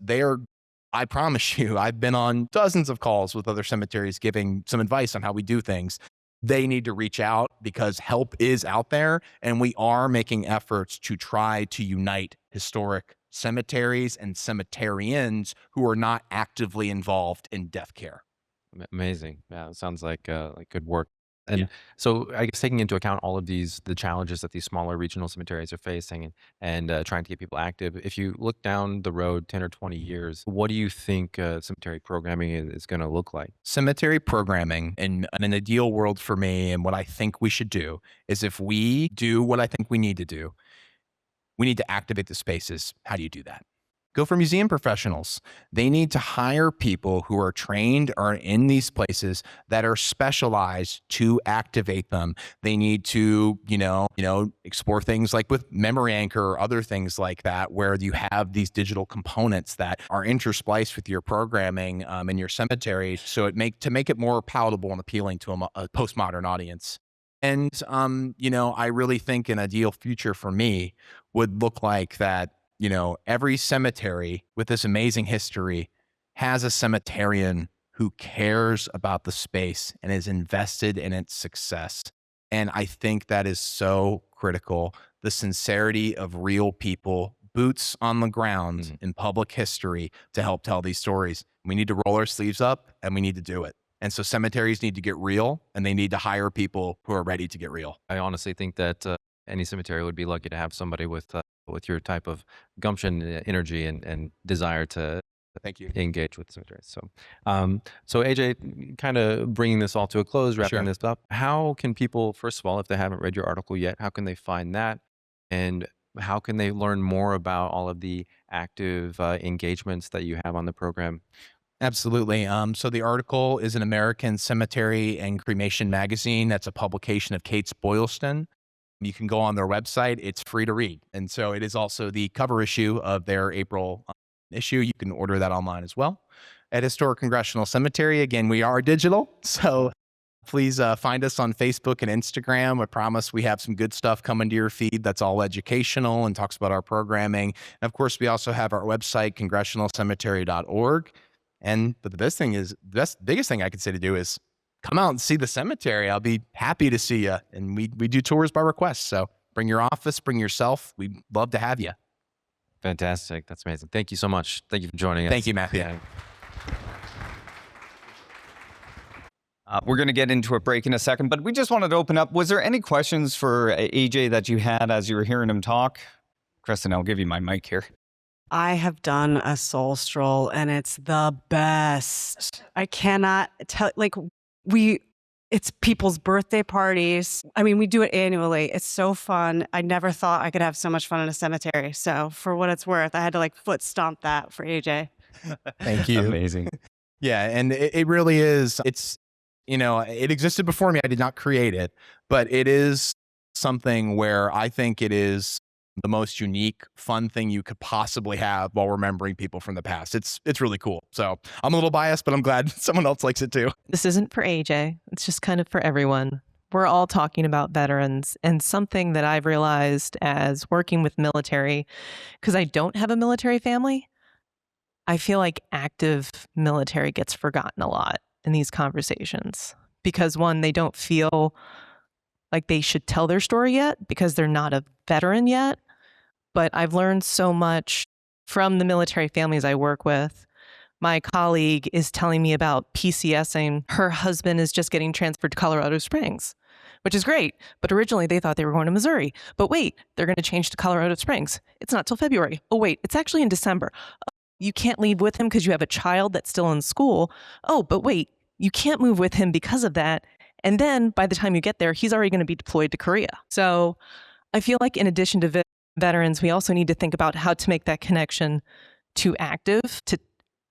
I promise you, I've been on dozens of calls with other cemeteries giving some advice on how we do things. They need to reach out because help is out there, and we are making efforts to try to unite historic cemeteries and cemeterians who are not actively involved in death care. Amazing. Yeah, it sounds like good work. And so I guess taking into account all of the challenges that these smaller regional cemeteries are facing, and trying to get people active, if you look down the road 10 or 20 years, what do you think cemetery programming is going to look like? Cemetery programming in an ideal world for me, and what I think we should do, is if we do what I think we need to do, we need to activate the spaces. How do you do that? Go for museum professionals. They need to hire people who are trained or in these places that are specialized to activate them. They need to, explore things like with Memory Anchor or other things like that, where you have these digital components that are interspliced with your programming in your cemetery, so to make it more palatable and appealing to a postmodern audience. And I really think an ideal future for me would look like that. Every cemetery with this amazing history has a cemeterian who cares about the space and is invested in its success. And I think that is so critical. The sincerity of real people, boots on the ground in public history to help tell these stories. We need to roll our sleeves up and we need to do it. And so cemeteries need to get real and they need to hire people who are ready to get real. I honestly think that any cemetery would be lucky to have somebody with your type of gumption, energy, and desire to Thank you. engage with cemeteries. So AJ, kind of bringing this all to a close, wrapping this up. How can people, first of all, if they haven't read your article yet, how can they find that, and how can they learn more about all of the active engagements that you have on the program? Absolutely. So the article is an American Cemetery and Cremation magazine. That's a publication of Kate Boylston. You can go on their website. It's free to read. And so it is also the cover issue of their April issue. You can order that online as well. At Historic Congressional Cemetery, again, we are digital. So please find us on Facebook and Instagram. I promise we have some good stuff coming to your feed that's all educational and talks about our programming. And of course, we also have our website, congressionalcemetery.org. But the best thing is, biggest thing I could say to do is come out and see the cemetery. I'll be happy to see you. And we do tours by request. So bring your office, bring yourself. We'd love to have you. Fantastic. That's amazing. Thank you so much. Thank you for joining us. Thank you, Matthew. Yeah. We're going to get into a break in a second, but we just wanted to open up. Was there any questions for AJ that you had as you were hearing him talk? Kristin, I'll give you my mic here. I have done a soul stroll and it's the best. I cannot tell, it's people's birthday parties. I mean, we do it annually. It's so fun. I never thought I could have so much fun in a cemetery. So for what it's worth, I had to foot stomp that for AJ. Thank you. Amazing. Yeah. And it really is. It's, it existed before me. I did not create it, but it is something where I think it is the most unique, fun thing you could possibly have while remembering people from the past. It's really cool. So I'm a little biased, but I'm glad someone else likes it too. This isn't for AJ. It's just kind of for everyone. We're all talking about veterans, and something that I've realized as working with military, because I don't have a military family, I feel like active military gets forgotten a lot in these conversations because, one, they don't feel like they should tell their story yet because they're not a veteran yet. But I've learned so much from the military families I work with. My colleague is telling me about PCSing. Her husband is just getting transferred to Colorado Springs, which is great. But originally they thought they were going to Missouri. But wait, they're going to change to Colorado Springs. It's not till February. Oh, wait, it's actually in December. Oh, you can't leave with him because you have a child that's still in school. Oh, but wait, you can't move with him because of that. And then by the time you get there, he's already going to be deployed to Korea. So I feel like in addition to veterans, we also need to think about how to make that connection to active, to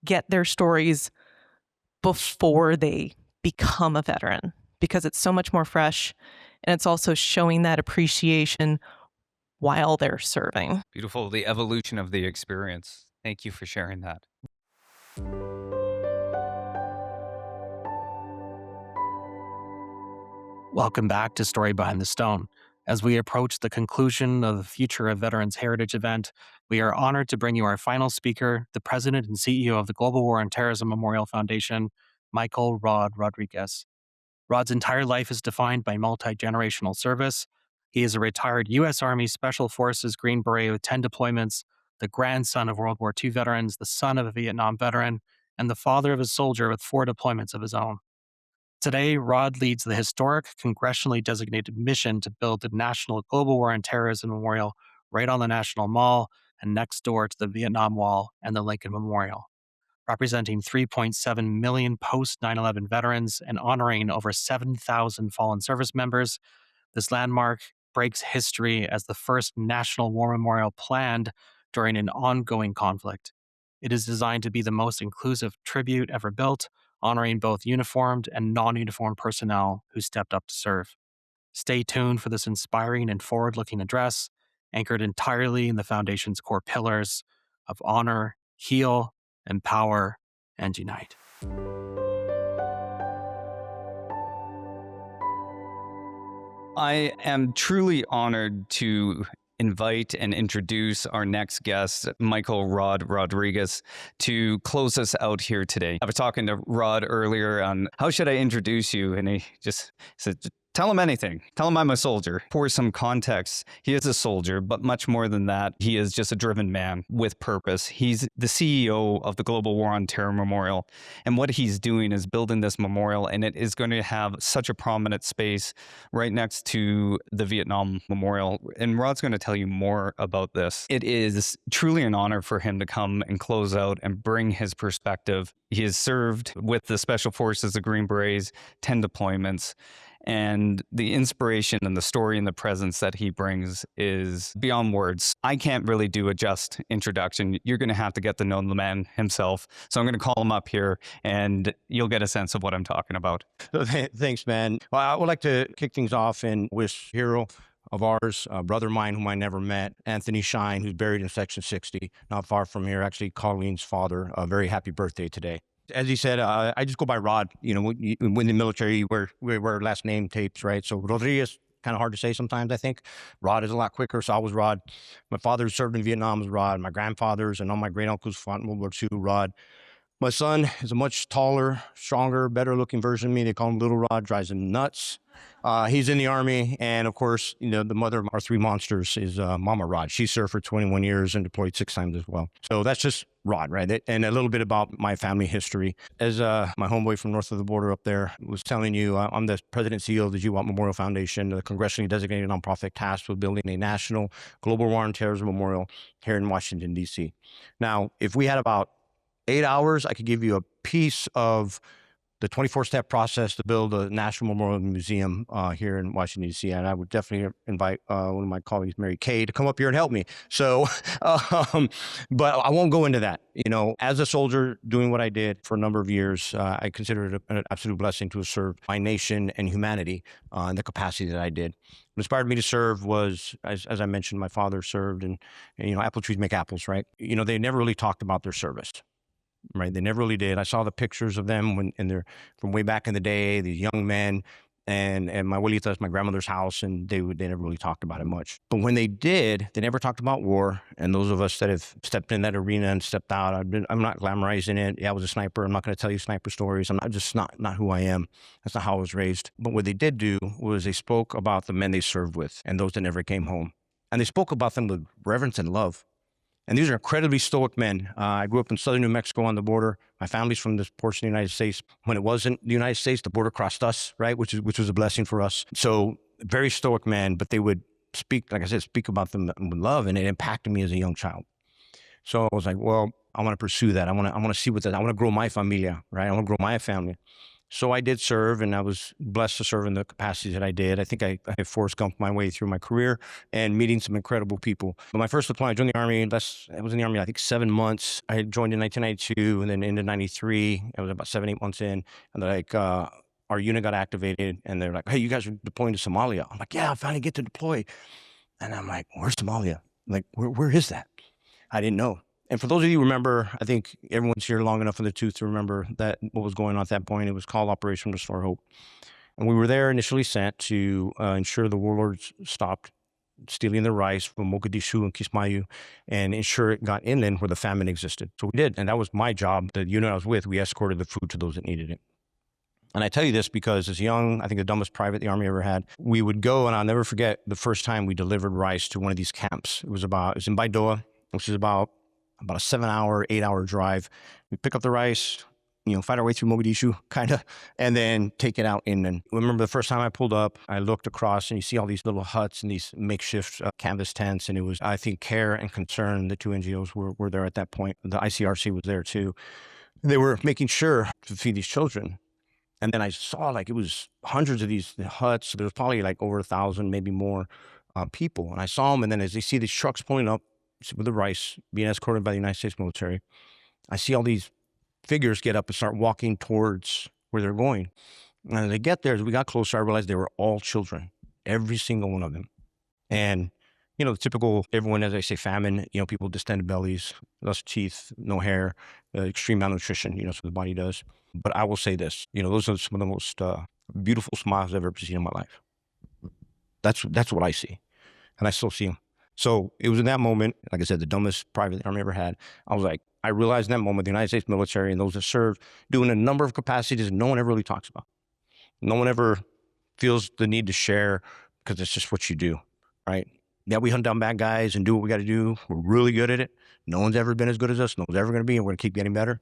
get their stories before they become a veteran, because it's so much more fresh. And it's also showing that appreciation while they're serving. Beautiful. The evolution of the experience. Thank you for sharing that. Welcome back to Story Behind the Stone. As we approach the conclusion of the Future of Veterans Heritage event, we are honored to bring you our final speaker, the President and CEO of the Global War on Terrorism Memorial Foundation, Michael Rod Rodriguez. Rod's entire life is defined by multi-generational service. He is a retired U.S. Army Special Forces Green Beret with 10 deployments, the grandson of World War II veterans, the son of a Vietnam veteran, and the father of a soldier with 4 deployments of his own. Today, Rod leads the historic, congressionally designated mission to build the National Global War on Terrorism Memorial right on the National Mall and next door to the Vietnam Wall and the Lincoln Memorial. Representing 3.7 million post 9/11 veterans and honoring over 7,000 fallen service members, this landmark breaks history as the first National War Memorial planned during an ongoing conflict. It is designed to be the most inclusive tribute ever built, honoring both uniformed and non-uniformed personnel who stepped up to serve. Stay tuned for this inspiring and forward-looking address, anchored entirely in the Foundation's core pillars of honor, heal, empower, and unite. I am truly honored to invite and introduce our next guest, Michael Rod Rodriguez, to close us out here today. I was talking to Rod earlier on how should I introduce you, and he just said, tell him anything. Tell him I'm a soldier. For some context, he is a soldier, but much more than that, he is just a driven man with purpose. He's the CEO of the Global War on Terror Memorial. And what he's doing is building this memorial, and it is going to have such a prominent space right next to the Vietnam Memorial. And Rod's going to tell you more about this. It is truly an honor for him to come and close out and bring his perspective. He has served with the Special Forces, the Green Berets, 10 deployments. And the inspiration and the story and the presence that he brings is beyond words. I can't really do a just introduction. You're going to have to get to know the man himself. So I'm going to call him up here and you'll get a sense of what I'm talking about. Thanks, man. Well, I would like to kick things off and wish a hero of ours, a brother of mine whom I never met, Anthony Shine, who's buried in Section 60, not far from here, actually Colleen's father. A very happy birthday today. As he said, I just go by Rod. You know, when in the military, we wear last name tapes, right? So Rodriguez, kind of hard to say sometimes, I think. Rod is a lot quicker, so I was Rod. My father who served in Vietnam was Rod. My grandfathers and all my great uncles fought in World War II, Rod. My son is a much taller, stronger, better looking version of me. They call him Little Rod, drives him nuts. He's in the Army. And of course, you know, the mother of our three monsters is Mama Rod. She served for 21 years and deployed 6 times as well. So that's just Rod, right? And a little bit about my family history. As my homeboy from north of the border up there was telling you, I'm the president and CEO of the GWAT Memorial Foundation, the congressionally designated nonprofit tasked with building a national global war on terrorism memorial here in Washington, D.C. Now, if we had about 8 hours, I could give you a piece of the 24-step process to build a National Memorial Museum here in Washington, D.C. And I would definitely invite one of my colleagues, Mary Kay, to come up here and help me. So, but I won't go into that. You know, as a soldier doing what I did for a number of years, I consider it an absolute blessing to have served my nation and humanity in the capacity that I did. What inspired me to serve was, as I mentioned, my father served, and you know, apple trees make apples, right? You know, they never really talked about their service. Right, they never really did. I saw the pictures of them they're from way back in the day. These young men, and my abuelita's, my grandmother's house, and they never really talked about it much. But when they did, they never talked about war. And those of us that have stepped in that arena and stepped out, I'm not glamorizing it. Yeah, I was a sniper. I'm not going to tell you sniper stories. I'm not who I am. That's not how I was raised. But what they did do was they spoke about the men they served with and those that never came home, and they spoke about them with reverence and love. And these are incredibly stoic men. I grew up in southern New Mexico on the border. My family's from this portion of the United States. When it wasn't the United States, the border crossed us, right? Which was a blessing for us. So very stoic men, but they would speak, like I said, speak about them with love, and it impacted me as a young child. So I was like, well, I want to pursue that. I want to see what that. I want to grow my familia, right? I want to grow my family. So I did serve, and I was blessed to serve in the capacities that I did. I think I Forrest Gumped my way through my career and meeting some incredible people. But my first deployment, I joined the Army. I was in the Army, I think, 7 months. I had joined in 1992, and then into 93. I was about 7-8 months in, and they're like, our unit got activated, and they're like, hey, you guys are deploying to Somalia. I'm like, yeah, I finally get to deploy. And I'm like, where's Somalia? Like, where is that? I didn't know. And for those of you who remember, I think everyone's here long enough in the tooth to remember that what was going on at that point. It was called Operation Restore Hope. And we were there initially sent to ensure the warlords stopped stealing the rice from Mogadishu and Kismayu and ensure it got inland where the famine existed. So we did, and that was my job. The unit I was with, we escorted the food to those that needed it. And I tell you this because as young, I think the dumbest private the Army ever had, we would go, and I'll never forget the first time we delivered rice to one of these camps. It was in Baidoa, which is about a 7-hour, 8-hour drive. We pick up the rice, you know, fight our way through Mogadishu, kind of, and then take it out inland. I remember the first time I pulled up, I looked across, and you see all these little huts and these makeshift canvas tents, and it was, I think, Care and Concern, the two NGOs were there at that point. The ICRC was there too. They were making sure to feed these children. And then I saw, like, it was hundreds of these huts. There was probably like over 1,000, maybe more people. And I saw them, and then as they see these trucks pulling up with the rice being escorted by the United States military, I see all these figures get up and start walking towards where they're going. And as they get there, as we got closer, I realized they were all children, every single one of them. And, you know, the typical, everyone, as I say, famine, you know, people with distended bellies, less teeth, no hair, extreme malnutrition, you know, so the body does. But I will say this, you know, those are some of the most beautiful smiles I've ever seen in my life. That's what I see. And I still see them. So it was in that moment, like I said, the dumbest private army ever had. I was like, I realized in that moment, the United States military and those that serve doing a number of capacities no one ever really talks about. No one ever feels the need to share because it's just what you do, right? Yeah, we hunt down bad guys and do what we got to do. We're really good at it. No one's ever been as good as us. No one's ever going to be, and we're going to keep getting better.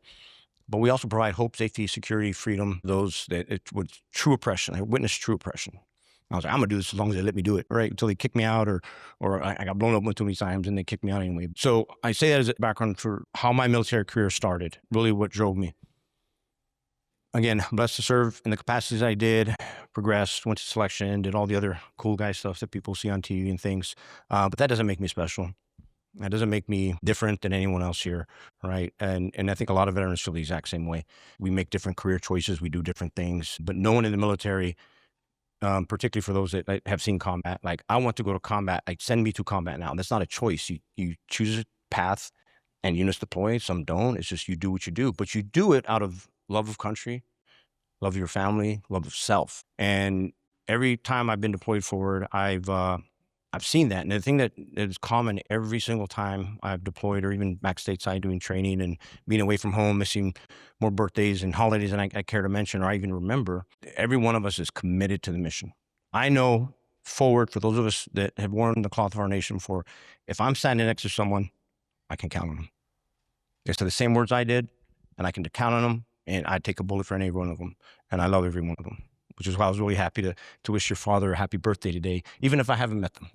But we also provide hope, safety, security, freedom, those that it was true oppression. I witnessed true oppression. I was like, I'm going to do this as long as they let me do it, right? Until they kick me out or I got blown up too many times and they kicked me out anyway. So I say that as a background for how my military career started, really what drove me. Again, blessed to serve in the capacities I did, progressed, went to selection, did all the other cool guy stuff that people see on TV and things. But that doesn't make me special. That doesn't make me different than anyone else here, right? And I think a lot of veterans feel the exact same way. We make different career choices, we do different things, but no one in the military, particularly for those that have seen combat, like I want to go to combat, like send me to combat now. That's not a choice. You choose a path and units deploy, some don't. It's just you do what you do, but you do it out of love of country, love of your family, love of self. And every time I've been deployed forward, I've seen that. And the thing that is common every single time I've deployed or even back stateside doing training and being away from home, missing more birthdays and holidays than I care to mention or I even remember, every one of us is committed to the mission. I know forward, for those of us that have worn the cloth of our nation before, if I'm standing next to someone, I can count on them. They say the same words I did, and I can count on them, and I take a bullet for any one of them. And I love every one of them, which is why I was really happy to wish your father a happy birthday today, even if I haven't met them.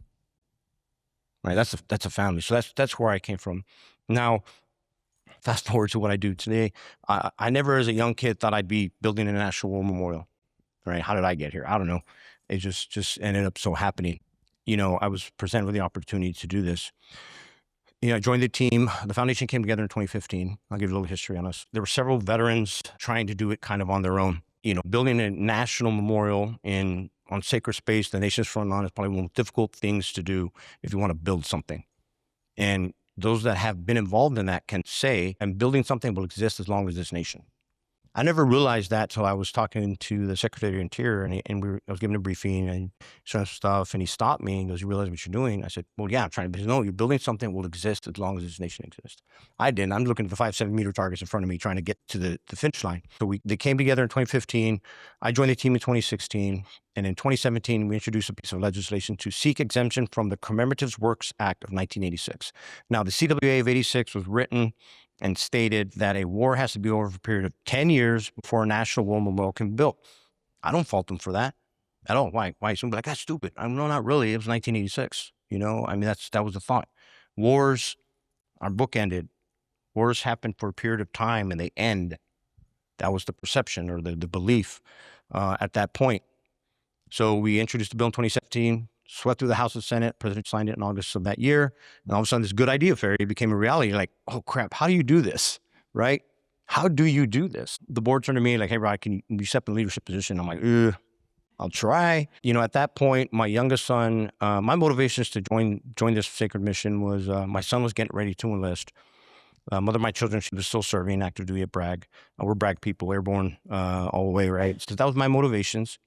Right, that's a family. So that's where I came from. Now, fast forward to what I do today. I never, as a young kid, thought I'd be building a National War Memorial. Right? How did I get here? I don't know. It just ended up so happening. You know, I was presented with the opportunity to do this. You know, I joined the team. The foundation came together in 2015. I'll give you a little history on us. There were several veterans trying to do it kind of on their own. You know, building a national memorial on sacred space, the nation's front lawn, is probably one of the most difficult things to do if you want to build something. And those that have been involved in that can say, and building something will exist as long as this nation. I never realized that till I was talking to the Secretary of Interior, and I was giving a briefing and showing some stuff, and he stopped me and goes, "You realize what you're doing?" I said, "Well, yeah, I'm trying to." He said, "No, you're building something that will exist as long as this nation exists." I didn't. I'm looking at the 5-7 meter targets in front of me, trying to get to the finish line. So they came together in 2015. I joined the team in 2016, and in 2017, we introduced a piece of legislation to seek exemption from the Commemorative Works Act of 1986. Now, the CWA of 86 was written and stated that a war has to be over for a period of 10 years before a national war memorial can be built. I don't fault them for that at all. Why? Somebody be like, that's stupid. No, not really. It was 1986. You know, I mean, that was the thought. Wars are bookended. Wars happen for a period of time and they end. That was the perception or the belief at that point. So we introduced the bill in 2017. Swept through the House and Senate. President signed it in August of that year. And all of a sudden, this good idea fairy became a reality. You're like, oh, crap, how do you do this, right? How do you do this? The board turned to me like, hey, Rod, can you step in a leadership position? I'm like, I'll try. You know, at that point, my youngest son, my motivations to join this sacred mission was my son was getting ready to enlist. Mother of my children, she was still serving active duty at Bragg. We're Bragg people, airborne all the way, right? So that was my motivations.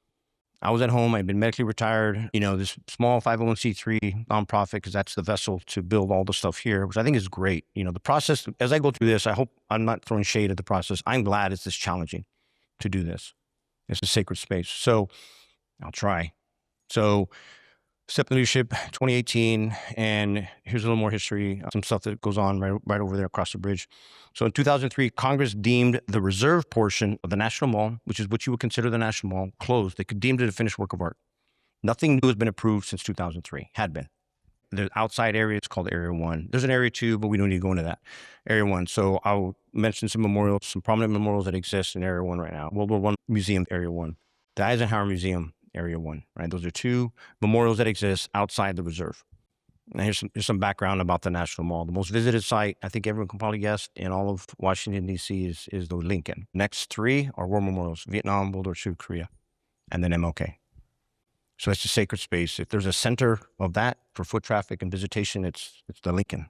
I was at home. I'd been medically retired, you know, this small 501c3 nonprofit, because that's the vessel to build all the stuff here, which I think is great. You know, the process, as I go through this, I hope I'm not throwing shade at the process. I'm glad it's this challenging to do this. It's a sacred space. So I'll try. So stepped in leadership 2018, and here's a little more history, some stuff that goes on right over there across the bridge. So in 2003, Congress deemed the reserve portion of the National Mall, which is what you would consider the National Mall, closed. They could deem it a finished work of art. Nothing new has been approved since 2003, had been. The outside area is called Area 1. There's an Area 2, but we don't need to go into that. Area 1. So I'll mention some memorials, some prominent memorials that exist in Area 1 right now. World War I Museum, Area 1. The Eisenhower Museum, Area 1, right? Those are two memorials that exist outside the reserve. Now here's some background about the National Mall. The most visited site, I think everyone can probably guess, in all of Washington, D.C. is the Lincoln. Next three are war memorials: Vietnam, World War II, Korea, and then MLK. So it's a sacred space. If there's a center of that for foot traffic and visitation, it's the Lincoln,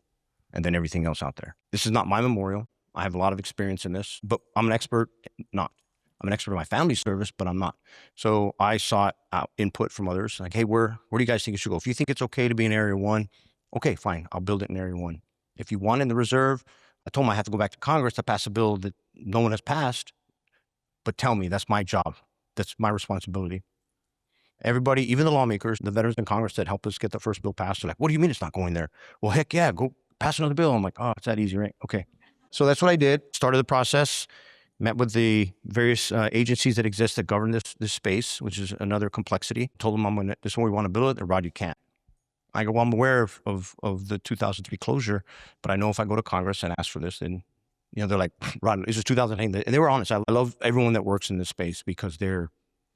and then everything else out there. This is not my memorial. I have a lot of experience in this, but I'm an expert, I'm an expert in my family service, but I'm not. So I sought out input from others, like, hey, where do you guys think it should go? If you think it's okay to be in Area 1, Okay, fine. I'll build it in Area 1. If you want in the reserve, I told them I have to go back to Congress to pass a bill that no one has passed. But tell me, that's my job. That's my responsibility. Everybody, even the lawmakers, the veterans in Congress that helped us get the first bill passed, are like, what do you mean it's not going there? Well, heck yeah, go pass another bill. I'm like, oh, it's that easy, right? Okay. So that's what I did. Started the process, met with the various agencies that exist that govern this space, which is another complexity. Told them, this is where we want to build it. They're, Rod, you can't. I go, well, I'm aware of the 2003 closure, but I know if I go to Congress and ask for this, then, they're like, Rod, this is 2008. And they were honest. I love everyone that works in this space because they're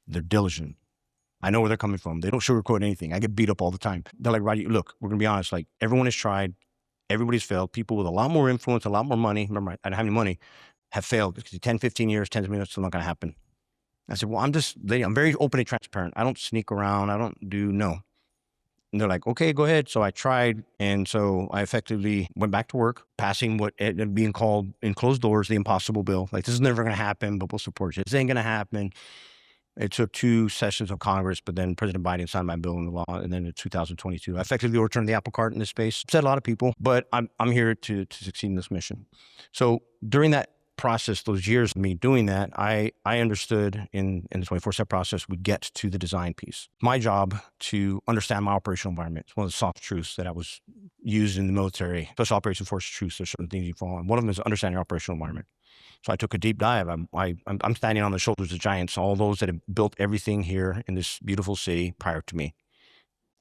diligent. I know where they're coming from. They don't sugarcoat anything. I get beat up all the time. They're like, Rod, look, we're going to be honest. Like, everyone has tried. Everybody's failed. People with a lot more influence, a lot more money. Remember, I didn't have any money. Have failed. 10, 15 years, 10 minutes, it's still not going to happen. I said, well, I'm very open and transparent. I don't sneak around. I don't do, no. And they're like, okay, go ahead. So I tried. And so I effectively went back to work, passing what ended up being called in closed doors, the impossible bill. Like, this is never going to happen, but we'll support you. This ain't going to happen. It took 2 sessions of Congress, but then President Biden signed my bill into law. And then in 2022, I effectively overturned the apple cart in this space. Upset a lot of people, but I'm here to succeed in this mission. So during that process, those years of me doing that, I understood in the 24-step process, we'd get to the design piece. My job to understand my operational environment. It's one of the soft truths that I was used in the military. Special Operations Force truths, there's certain things you follow on. One of them is understanding your operational environment. So I took a deep dive. I'm standing on the shoulders of giants, all those that have built everything here in this beautiful city prior to me.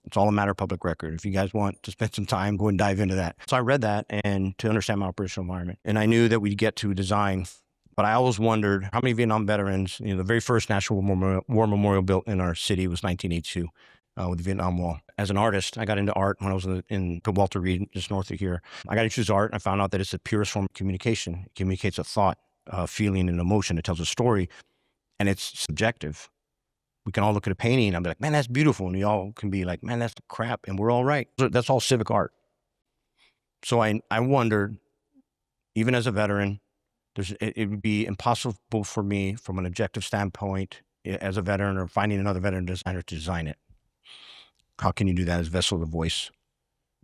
It's all a matter of public record. If you guys want to spend some time, go and dive into that. So I read that and to understand my operational environment. And I knew that we'd get to design, but I always wondered how many Vietnam veterans, the very first National War Memorial built in our city was 1982 with the Vietnam Wall. As an artist, I got into art when I was in Walter Reed, just north of here. I got to choose art. And I found out that it's the purest form of communication. It communicates a thought, feeling, and emotion. It tells a story, and it's subjective. We can all look at a painting and I'll be like, man, that's beautiful. And we all can be like, man, that's crap. And we're all right. That's all civic art. So I wondered, even as a veteran, it would be impossible for me from an objective standpoint as a veteran or finding another veteran designer to design it. How can you do that as a vessel of the voice?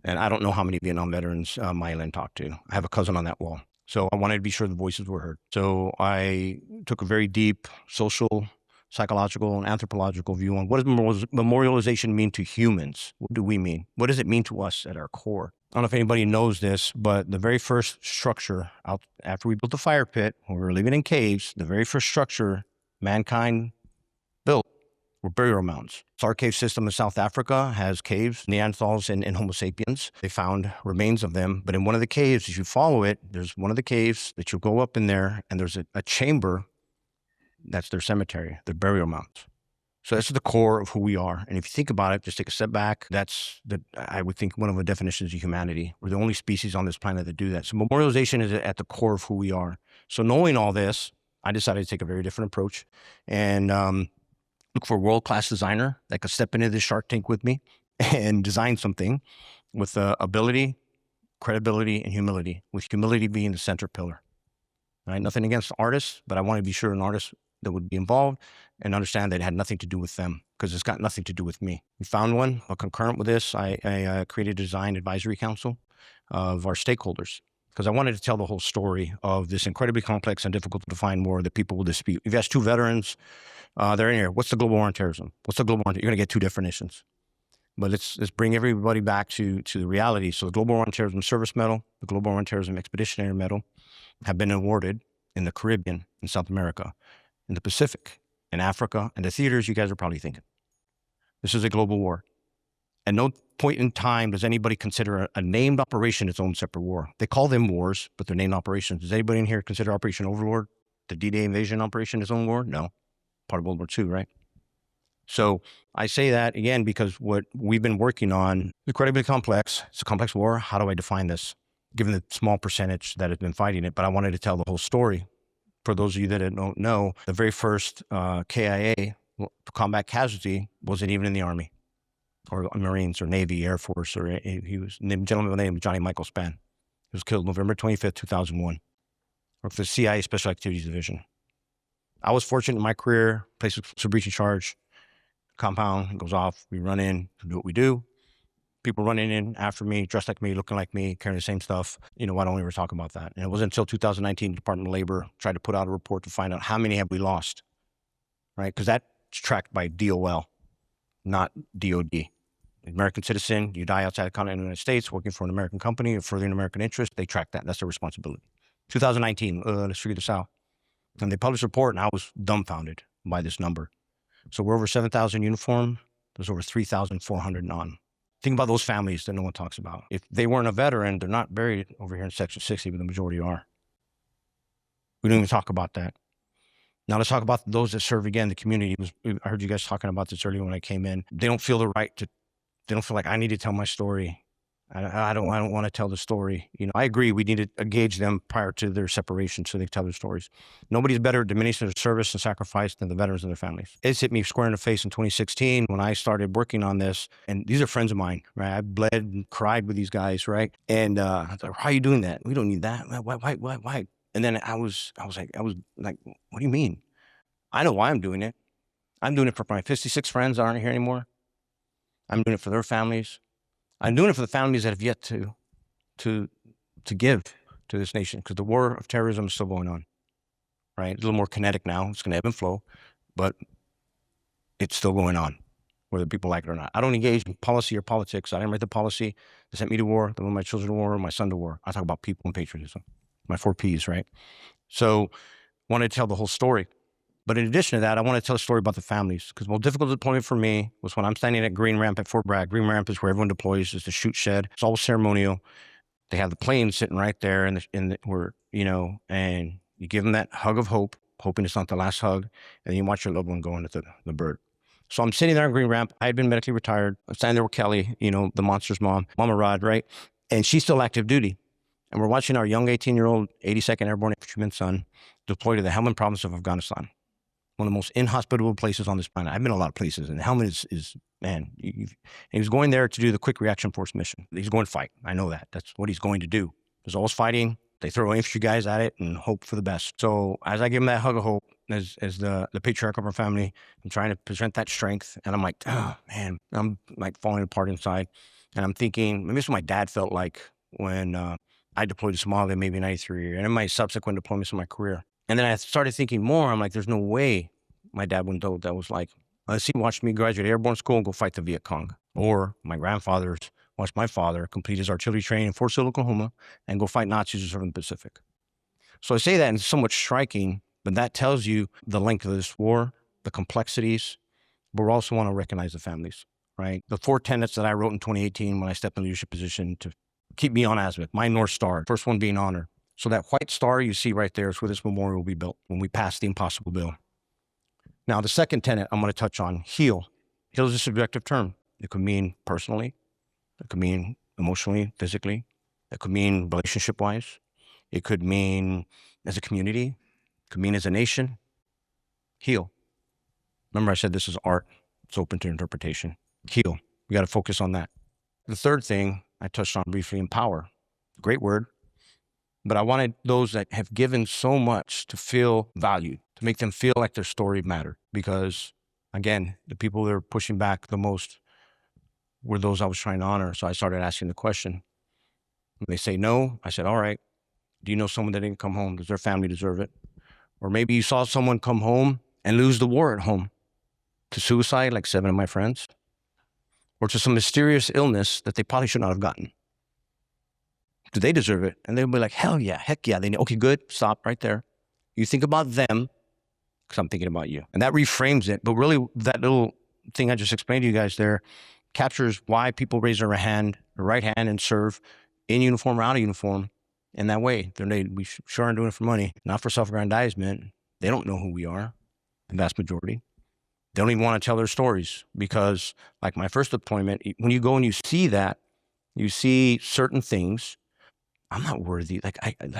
And I don't know how many Vietnam veterans Mylan talked to. I have a cousin on that wall. So I wanted to be sure the voices were heard. So I took a very deep social, psychological, and anthropological view on what does memorialization mean to humans? What do we mean? What does it mean to us at our core? I don't know if anybody knows this, but the very first structure out after we built the fire pit, when we were living in caves, the very first structure mankind built were burial mounds. So our cave system in South Africa has caves, Neanderthals and Homo sapiens. They found remains of them, but in one of the caves, as you follow it, there's one of the caves that you'll go up in there, and there's a chamber. That's their cemetery, their burial mounds. So that's the core of who we are. And if you think about it, just take a step back, I would think one of the definitions of humanity. We're the only species on this planet that do that. So memorialization is at the core of who we are. So knowing all this, I decided to take a very different approach and look for a world-class designer that could step into this Shark Tank with me and design something with ability, credibility, and humility, with humility being the center pillar. Right? Nothing against artists, but I want to be sure an artist that would be involved and understand that it had nothing to do with them because it's got nothing to do with me. We found one. Concurrent with this, I created a design advisory council of our stakeholders because I wanted to tell the whole story of this incredibly complex and difficult to define war that people will dispute. If you ask 2 veterans, they're in here. What's the global war on terrorism? What's the global war on terrorism? You're going to get 2 definitions. But let's bring everybody back to the reality. So the Global War on Terrorism Service Medal, the Global War on Terrorism Expeditionary Medal have been awarded in the Caribbean, in South America, in the Pacific, in Africa, and the theaters you guys are probably thinking. This is a global war. At no point in time does anybody consider a named operation its own separate war. They call them wars, but they're named operations. Does anybody in here consider Operation Overlord, the D-Day invasion operation, its own war? No. Part of World War II, right? So I say that again because what we've been working on is incredibly complex. It's a complex war. How do I define this? Given the small percentage that has been fighting it, but I wanted to tell the whole story. For those of you that don't know, the very first KIA, combat casualty, wasn't even in the Army or Marines or Navy, Air Force, or he was a gentleman by the name of Johnny Michael Spann. He was killed November 25th, 2001, worked for the CIA Special Activities Division. I was fortunate in my career, placed a breaching charge, compound goes off, we run in, do what we do. people running in after me, dressed like me, looking like me, carrying the same stuff. Why don't we ever talk about that? And it wasn't until 2019, the Department of Labor tried to put out a report to find out how many have we lost, right? Because that's tracked by DOL, not DOD. American citizen, you die outside the continental United States, working for an American company or furthering American interest, they track that. That's their responsibility. 2019, let's figure this out. And they published a report, and I was dumbfounded by this number. So we're over 7,000 uniform. There's over 3,400 non. Think about those families that no one talks about. If they weren't a veteran, they're not buried over here in Section 60, but the majority are. We don't even talk about that. Now let's talk about those that serve again, the community. I heard you guys talking about this earlier when I came in. They don't feel the right to, they don't feel like I need to tell my story. I don't want to tell the story. I agree we need to engage them prior to their separation so they can tell their stories. Nobody's better at diminishing their service and sacrifice than the veterans and their families. It's hit me square in the face in 2016 when I started working on this. And these are friends of mine, right? I bled and cried with these guys, right? And I was like, how are you doing that? We don't need that. Why? And then I was like, what do you mean? I know why I'm doing it. I'm doing it for my 56 friends that aren't here anymore. I'm doing it for their families. I'm doing it for the families that have yet to give to this nation, because the war of terrorism is still going on, right? It's a little more kinetic now. It's going to ebb and flow, but it's still going on, whether people like it or not. I don't engage in policy or politics. I didn't write the policy that sent me to war, that went my children to war, my son to war. I talk about people and patriotism, my 4 Ps, right? So I wanted to tell the whole story. But in addition to that, I want to tell a story about the families, because the most difficult deployment for me was when I'm standing at Green Ramp at Fort Bragg. Green Ramp is where everyone deploys. It's the shoot shed. It's all ceremonial. They have the plane sitting right there, and and you give them that hug of hope, hoping it's not the last hug, and then you watch your loved one go into the bird. So I'm sitting there on Green Ramp. I had been medically retired. I'm standing there with Kelly, the monster's mom, Mama Rod, right? And she's still active duty. And we're watching our young 18-year-old 82nd Airborne Infantryman son deploy to the Helmand province of Afghanistan. One of the most inhospitable places on this planet. I've been a lot of places, and Helmand is he was going there to do the quick reaction force mission. He's going to fight. I know that. That's what he's going to do. There's always fighting. They throw infantry guys at it and hope for the best. So as I give him that hug of hope, as the patriarch of our family, I'm trying to present that strength, and I'm like, oh man, I'm like falling apart inside. And I'm thinking, maybe this is what my dad felt like when I deployed to Somalia, maybe in '93, and in my subsequent deployments in my career. And then I started thinking more. I'm like, there's no way my dad wouldn't know what that was like. Unless he watched me graduate airborne school and go fight the Viet Cong. Or my grandfathers watched my father complete his artillery training in Fort Sill, Oklahoma, and go fight Nazis who served in the Pacific. So I say that, and it's somewhat striking, but that tells you the length of this war, the complexities, but we also want to recognize the families, right? The 4 tenets that I wrote in 2018 when I stepped in a leadership position to keep me on azimuth, my North Star, first one being honor. So that white star you see right there is where this memorial will be built when we pass the impossible bill. Now, the second tenet I'm going to touch on, heal. Heal is a subjective term. It could mean personally. It could mean emotionally, physically. It could mean relationship-wise. It could mean as a community. It could mean as a nation. Heal. Remember I said this is art. It's open to interpretation. Heal. We got to focus on that. The third thing I touched on briefly, empower. Great word. But I wanted those that have given so much to feel valued, to make them feel like their story mattered. Because, again, the people that are pushing back the most were those I was trying to honor. So I started asking the question. When they say no, I said, all right, do you know someone that didn't come home? Does their family deserve it? Or maybe you saw someone come home and lose the war at home to suicide, like 7 of my friends, or to some mysterious illness that they probably should not have gotten. Do they deserve it? And they'll be like, hell yeah, heck yeah. Okay, good, stop right there. You think about them, because I'm thinking about you. And that reframes it. But really, that little thing I just explained to you guys there captures why people raise their right hand, and serve in uniform or out of uniform in that way. We sure aren't doing it for money, not for self-aggrandizement. They don't know who we are, the vast majority. They don't even want to tell their stories because, like my first deployment, when you go and you see that, you see certain things. I'm not worthy.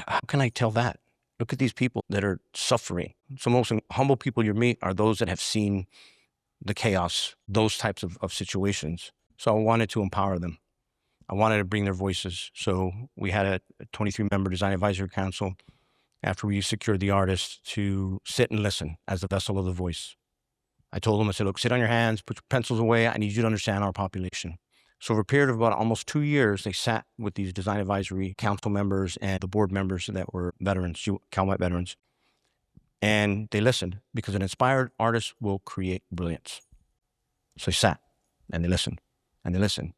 How can I tell that? Look at these people that are suffering. So most humble people you meet are those that have seen the chaos, those types of situations. So I wanted to empower them. I wanted to bring their voices. So we had a 23-member design advisory council after we secured the artist to sit and listen as the vessel of the voice. I told them, I said, look, sit on your hands, put your pencils away. I need you to understand our population. So over a period of about almost 2 years, they sat with these design advisory council members and the board members that were veterans, Cal White veterans, and they listened, because an inspired artist will create brilliance. So they sat and they listened and they listened.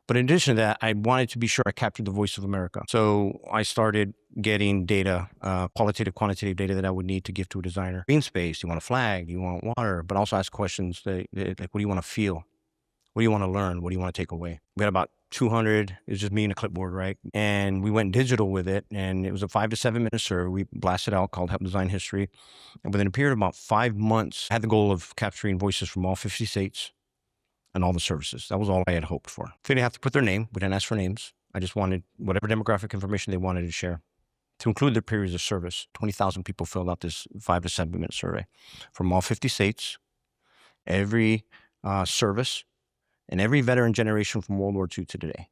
But in addition to that, I wanted to be sure I captured the voice of America. So I started getting data, qualitative, quantitative data that I would need to give to a designer. Green space, do you want a flag? Do you want water? But also ask questions like, what do you want to feel? What do you want to learn? What do you want to take away? We had about 200, it was just me and a clipboard, right? And we went digital with it, and it was a 5 to 7 minute survey. We blasted out called Help Design History. And within a period of about 5 months, I had the goal of capturing voices from all 50 states and all the services. That was all I had hoped for. They didn't have to put their name. We didn't ask for names. I just wanted whatever demographic information they wanted to share, to include their periods of service. 20,000 people filled out this 5 to 7 minute survey from all 50 states, every service, and every veteran generation from World War II to today.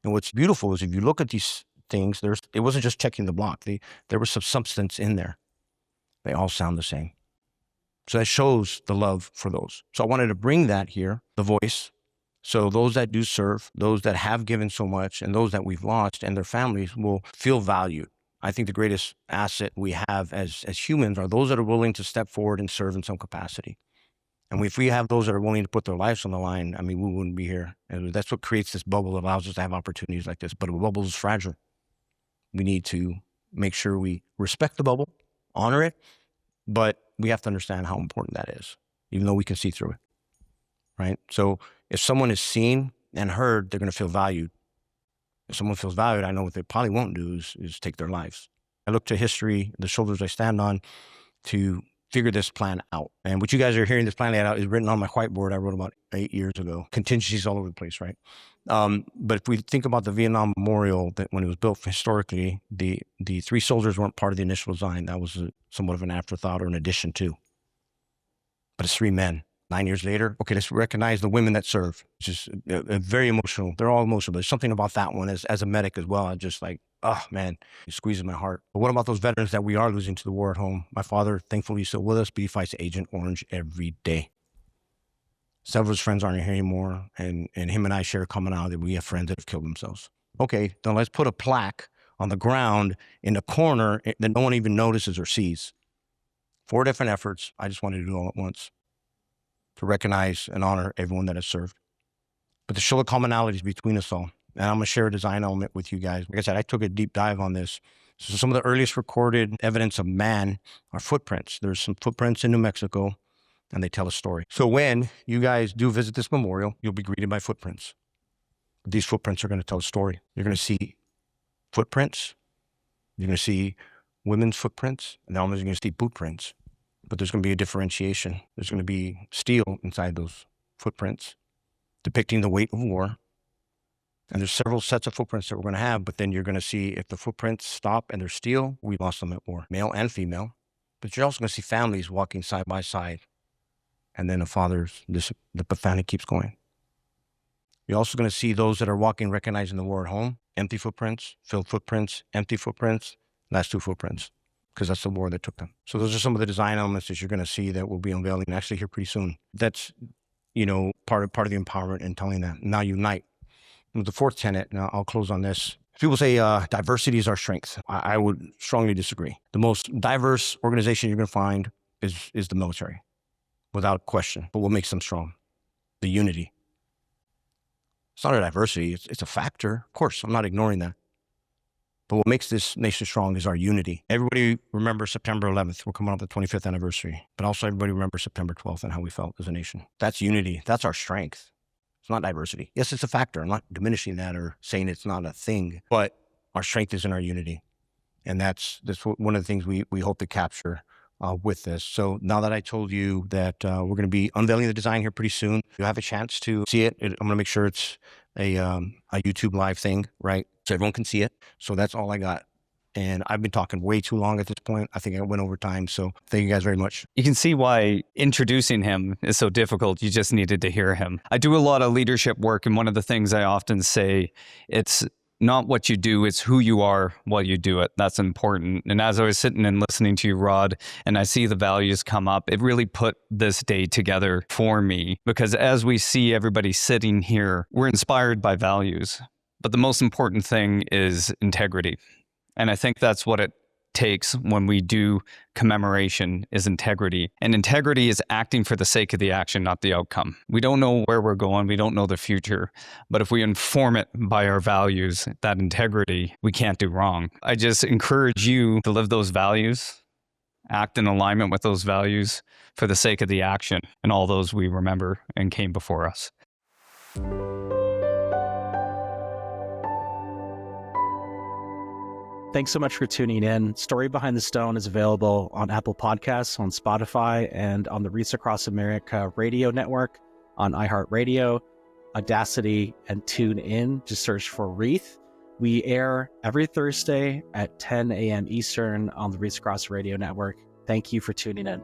And what's beautiful is if you look at these things, it wasn't just checking the block. There was some substance in there. They all sound the same. So that shows the love for those. So I wanted to bring that here, the voice. So those that do serve, those that have given so much, and those that we've lost and their families will feel valued. I think the greatest asset we have as humans are those that are willing to step forward and serve in some capacity. And if we have those that are willing to put their lives on the line, I mean, we wouldn't be here. And that's what creates this bubble that allows us to have opportunities like this. But a bubble is fragile. We need to make sure we respect the bubble, honor it, but we have to understand how important that is, even though we can see through it, right? So if someone is seen and heard, they're going to feel valued. If someone feels valued, I know what they probably won't do is take their lives. I look to history, the shoulders I stand on, to figure this plan out. And what you guys are hearing this plan laid out is written on my whiteboard I wrote about 8 years ago. Contingencies all over the place, right? But if we think about the Vietnam Memorial, that when it was built historically, the 3 soldiers weren't part of the initial design. That was somewhat of an afterthought or an addition to. But it's 3 men. 9 years later, okay, let's recognize the women that serve. It's just very emotional. They're all emotional. But there's something about that one as a medic as well. I just like, oh man, it squeezes my heart. But what about those veterans that we are losing to the war at home? My father, thankfully, is still with us, but he fights Agent Orange every day. Several of his friends aren't here anymore, and him and I share a commonality. We have friends that have killed themselves. Okay, then let's put a plaque on the ground in the corner that no one even notices or sees. 4 different efforts. I just wanted to do it all at once, to recognize and honor everyone that has served, but to show the commonalities between us all. And I'm going to share a design element with you guys. Like I said, I took a deep dive on this. So some of the earliest recorded evidence of man are footprints. There's some footprints in New Mexico, and they tell a story. So when you guys do visit this memorial, you'll be greeted by footprints. These footprints are going to tell a story. You're going to see footprints. You're going to see women's footprints, and then you're going to see boot prints. But there's going to be a differentiation. There's going to be steel inside those footprints, depicting the weight of war. And there's several sets of footprints that we're going to have, but then you're going to see if the footprints stop and they're steel, we lost them at war, male and female. But you're also going to see families walking side by side. And then the family keeps going. You're also going to see those that are walking, recognizing the war at home, empty footprints, filled footprints, empty footprints, last 2 footprints, because that's the war that took them. So those are some of the design elements that you're going to see that we'll be unveiling actually here pretty soon. That's, part of the empowerment and telling them, now unite. And the 4th tenet, now I'll close on this. People say diversity is our strength. I would strongly disagree. The most diverse organization you're going to find is the military, without question. But what makes them strong? The unity. It's not a diversity, it's a factor. Of course, I'm not ignoring that. But what makes this nation strong is our unity. Everybody remembers September 11th. We're coming up the 25th anniversary. But also everybody remembers September 12th and how we felt as a nation. That's unity. That's our strength. It's not diversity. Yes, it's a factor. I'm not diminishing that or saying it's not a thing. But our strength is in our unity. And that's one of the things we hope to capture with this. So now that I told you that we're going to be unveiling the design here pretty soon, you have a chance to see it. I'm going to make sure it's a YouTube live thing, right? So everyone can see it. So that's all I got. And I've been talking way too long at this point. I think I went over time. So thank you guys very much. You can see why introducing him is so difficult. You just needed to hear him. I do a lot of leadership work. And one of the things I often say, it's not what you do, it's who you are while you do it. That's important. And as I was sitting and listening to you, Rod, and I see the values come up, it really put this day together for me, because as we see everybody sitting here, we're inspired by values. But the most important thing is integrity. And I think that's what it takes when we do commemoration, is integrity. And integrity is acting for the sake of the action, not the outcome. We don't know where we're going. We don't know the future. But if we inform it by our values, that integrity, we can't do wrong. I just encourage you to live those values, act in alignment with those values for the sake of the action and all those we remember and came before us. Thanks so much for tuning in. Story Behind the Stone is available on Apple Podcasts, on Spotify, and on the Wreaths Across America Radio Network, on iHeartRadio, Audacity, and TuneIn. Just search for Wreath. We air every Thursday at 10 a.m. Eastern on the Wreaths Across Radio Network. Thank you for tuning in.